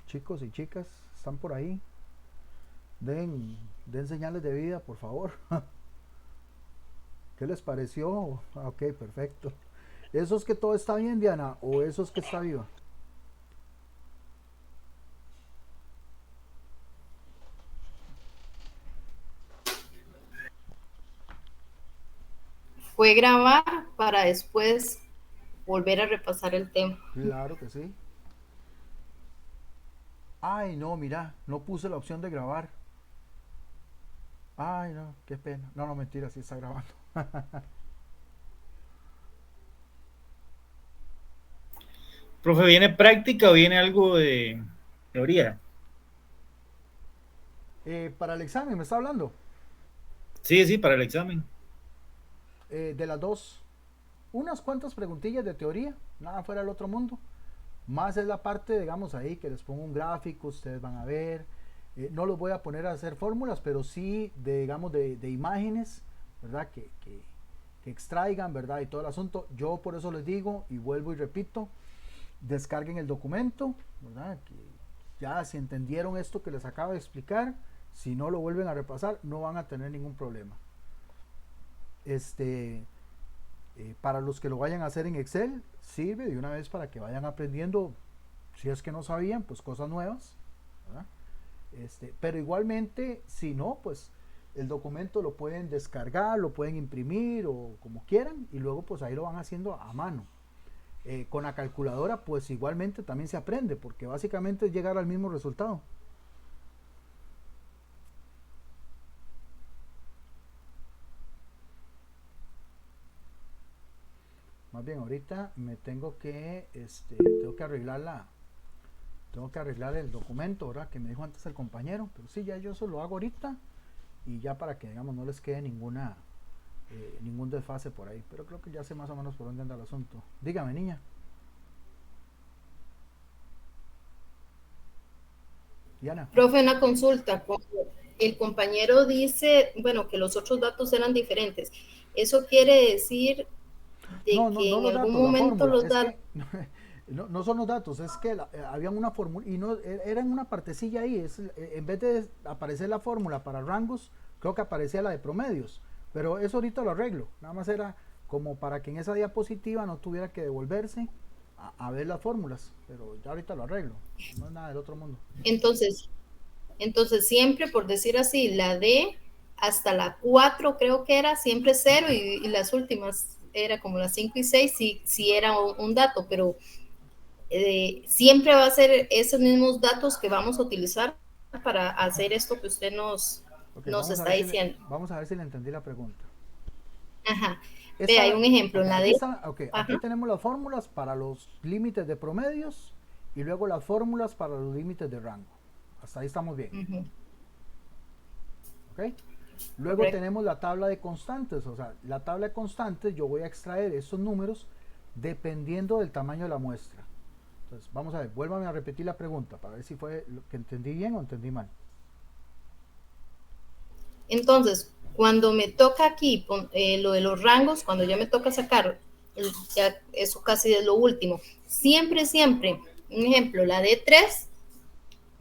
Chicos y chicas, ¿están por ahí? Den señales de vida, por favor. ¿Qué les pareció? Ah, ok, perfecto. ¿Eso es que todo está bien, Diana? ¿O eso es que está viva? Fue grabar para después volver a repasar el tema. Claro que sí. Ay, no, mira, no puse la opción de grabar. Ay, no, qué pena. No, no, mentira, sí está grabando. Profe, ¿viene práctica o viene algo de teoría? Para el examen, ¿me está hablando? Sí, para el examen. De las dos, unas cuantas preguntillas de teoría, nada fuera del otro mundo. Más es la parte, digamos, ahí que les pongo un gráfico, ustedes van a ver. No los voy a poner a hacer fórmulas, pero sí, digamos, de imágenes, ¿verdad? Que extraigan, ¿verdad? Y todo el asunto. Yo por eso les digo, y vuelvo y repito, descarguen el documento, ¿verdad? Que ya si entendieron esto que les acabo de explicar, si no lo vuelven a repasar, no van a tener ningún problema. Para los que lo vayan a hacer en Excel, sirve de una vez para que vayan aprendiendo, si es que no sabían, pues cosas nuevas, ¿verdad? Pero igualmente, si no, pues el documento lo pueden descargar, lo pueden imprimir o como quieran, y luego pues ahí lo van haciendo a mano. Con la calculadora pues igualmente también se aprende, porque básicamente es llegar al mismo resultado. Más bien ahorita me tengo que arreglar el documento, ¿verdad? Que me dijo antes el compañero, pero sí, ya yo eso lo hago ahorita y ya para que, digamos, no les quede ningún desfase por ahí, pero creo que ya sé más o menos por dónde anda el asunto. Dígame, niña. Diana. Profe, una consulta. El compañero dice, bueno, que los otros datos eran diferentes. ¿Eso quiere decir de No, que no en los algún datos, la momento fórmula. los Es datos... que no son los datos, es que había una fórmula y no era en una partecilla ahí. En vez de aparecer la fórmula para rangos, creo que aparecía la de promedios. Pero eso ahorita lo arreglo. Nada más era como para que en esa diapositiva no tuviera que devolverse a ver las fórmulas. Pero ya ahorita lo arreglo. No es nada del otro mundo. Entonces siempre, por decir así, la D hasta la 4 creo que era, siempre 0 y las últimas era como las 5 y 6 si era un dato, pero siempre va a ser esos mismos datos que vamos a utilizar para hacer esto que usted nos está diciendo. Vamos a ver si le entendí la pregunta. Ajá. Ve, hay un ejemplo. Okay, en la D. Aquí tenemos las fórmulas para los límites de promedios y luego las fórmulas para los límites de rango. Hasta ahí estamos bien. ¿Ok? Luego tenemos la tabla de constantes. O sea, la tabla de constantes yo voy a extraer esos números dependiendo del tamaño de la muestra. Entonces, vamos a ver, vuélvame a repetir la pregunta para ver si fue lo que entendí bien o entendí mal. Entonces, cuando me toca aquí lo de los rangos, cuando ya me toca sacar, ya eso casi es lo último, siempre, un ejemplo, la D3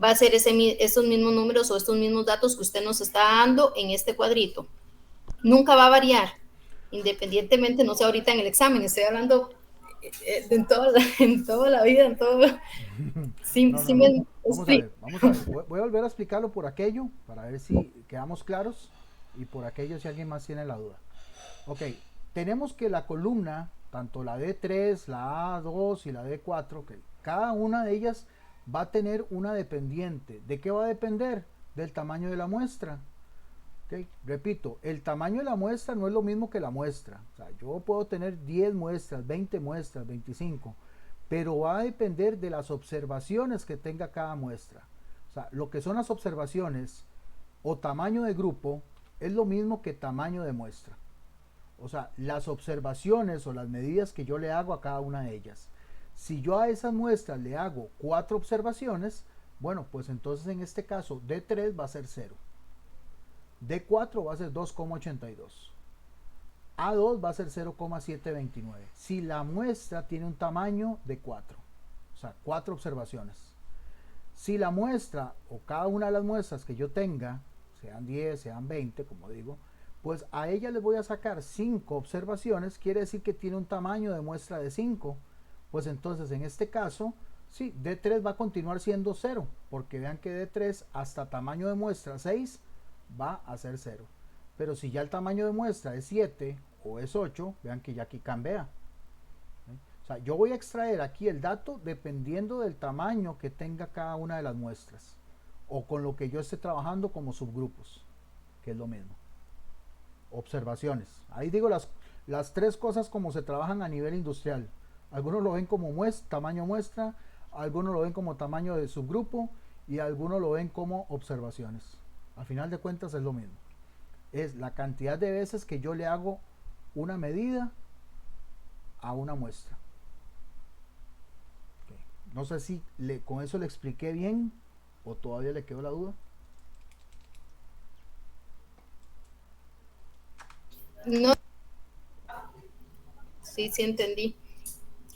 va a ser esos mismos números o estos mismos datos que usted nos está dando en este cuadrito. Nunca va a variar, independientemente, no sé ahorita en el examen, estoy hablando en toda la vida, en todo. Vamos a ver. Voy a volver a explicarlo por aquello, para ver si quedamos claros. y por aquello si alguien más tiene la duda. Ok, tenemos que la columna, tanto la D3, la A2 y la D4, okay, cada una de ellas va a tener una dependiente. ¿De qué va a depender? Del tamaño de la muestra. Okay. Repito, el tamaño de la muestra no es lo mismo que la muestra. O sea, yo puedo tener 10 muestras, 20 muestras, 25, pero va a depender de las observaciones que tenga cada muestra. O sea, lo que son las observaciones o tamaño de grupo es lo mismo que tamaño de muestra. O sea, las observaciones o las medidas que yo le hago a cada una de ellas. Si yo a esas muestras le hago 4 observaciones, bueno, pues entonces en este caso D3 va a ser 0. D4 va a ser 2,82. A2 va a ser 0,729. Si la muestra tiene un tamaño de 4, o sea, 4 observaciones. Si la muestra o cada una de las muestras que yo tenga, sean 10, sean 20, como digo, pues a ella les voy a sacar 5 observaciones, quiere decir que tiene un tamaño de muestra de 5. Pues entonces en este caso, sí, D3 va a continuar siendo 0, porque vean que D3 hasta tamaño de muestra 6 va a ser 0. Pero si ya el tamaño de muestra es 7 o es 8, vean que ya aquí cambia. O sea, yo voy a extraer aquí el dato dependiendo del tamaño que tenga cada una de las muestras, o con lo que yo esté trabajando como subgrupos, que es lo mismo. Observaciones. Ahí digo las 3 cosas como se trabajan a nivel industrial. Algunos lo ven como tamaño muestra, algunos lo ven como tamaño de subgrupo y algunos lo ven como observaciones. Al final de cuentas es lo mismo. Es la cantidad de veces que yo le hago una medida a una muestra. Okay. No sé si con eso le expliqué bien o todavía le quedó la duda. No, sí entendí.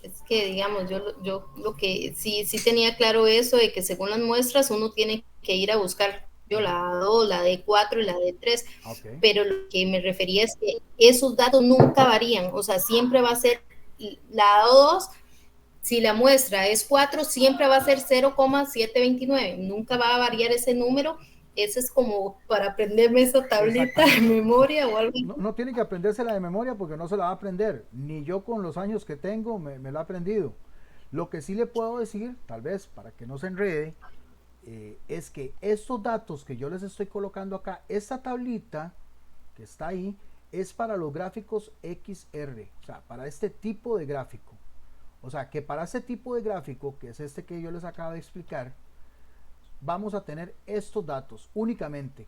Es que, digamos, yo lo que sí tenía claro eso de que según las muestras uno tiene que ir a buscar yo la A2, la D4 y la D3, Okay. pero lo que me refería es que esos datos nunca varían, o sea, siempre va a ser la A2, si la muestra es 4, siempre va a ser 0,729, nunca va a variar ese número. Eso es como para aprenderme esa tablita de memoria o algo. No tiene que aprendérsela de memoria porque no se la va a aprender. Ni yo con los años que tengo me la he aprendido. Lo que sí le puedo decir, tal vez para que no se enrede, es que estos datos que yo les estoy colocando acá, esta tablita que está ahí, es para los gráficos XR, o sea, para este tipo de gráfico. O sea, que para este tipo de gráfico, que es este que yo les acabo de explicar, vamos a tener estos datos únicamente.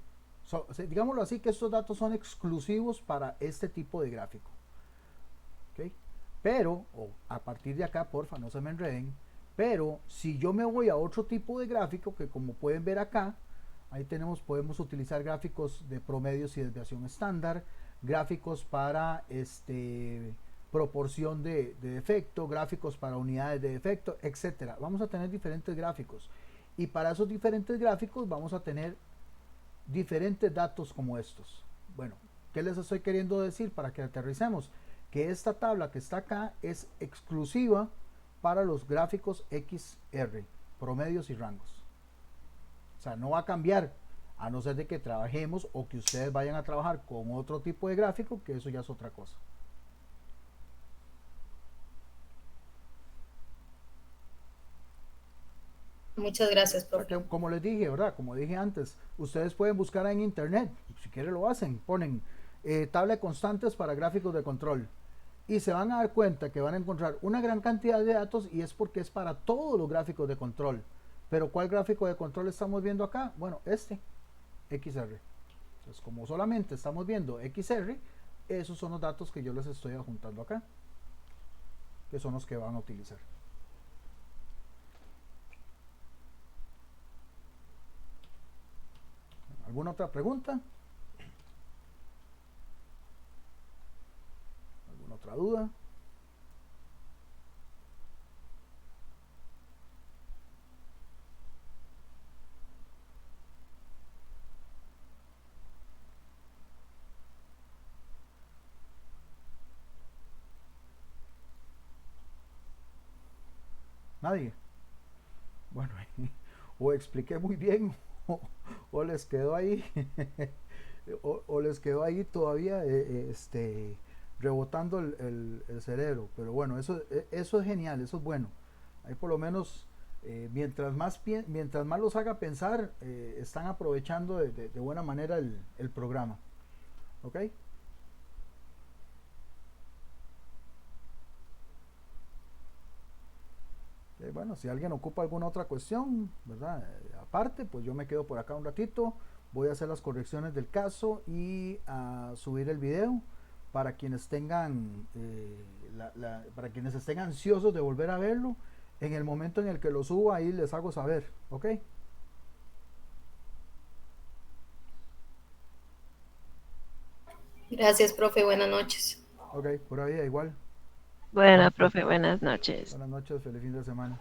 Digámoslo así, que estos datos son exclusivos para este tipo de gráfico. ¿Okay? Pero, a partir de acá, porfa, no se me enreden, pero si yo me voy a otro tipo de gráfico, que como pueden ver acá, ahí podemos utilizar gráficos de promedios y desviación estándar, gráficos para proporción de defecto, gráficos para unidades de defecto, etcétera. Vamos a tener diferentes gráficos. Y para esos diferentes gráficos vamos a tener diferentes datos como estos. Bueno, ¿qué les estoy queriendo decir para que aterricemos? Que esta tabla que está acá es exclusiva para los gráficos XR, promedios y rangos. O sea, no va a cambiar, a no ser de que trabajemos o que ustedes vayan a trabajar con otro tipo de gráfico, que eso ya es otra cosa. Muchas gracias, profe. Como les dije, ¿verdad? Como dije antes, ustedes pueden buscar en internet, si quieren lo hacen, ponen tabla de constantes para gráficos de control y se van a dar cuenta que van a encontrar una gran cantidad de datos y es porque es para todos los gráficos de control. Pero ¿cuál gráfico de control estamos viendo acá? Bueno, XR. Entonces, como solamente estamos viendo XR, esos son los datos que yo les estoy adjuntando acá, que son los que van a utilizar. ¿Alguna otra pregunta? ¿Alguna otra duda? ¿Nadie? Bueno, o expliqué muy bien o les quedó ahí o les quedó ahí todavía rebotando el cerebro. Pero bueno, eso es genial, eso es bueno. Ahí por lo menos, mientras más los haga pensar, están aprovechando de buena manera el programa. ¿Ok? Bueno, si alguien ocupa alguna otra cuestión, ¿verdad? Aparte, pues yo me quedo por acá un ratito, voy a hacer las correcciones del caso y a subir el video para quienes tengan, para quienes estén ansiosos de volver a verlo. En el momento en el que lo suba, ahí les hago saber, ¿ok? Gracias, profe. Buenas noches. Ok, por ahí igual. Bueno, profe, buenas noches. Buenas noches, feliz fin de semana.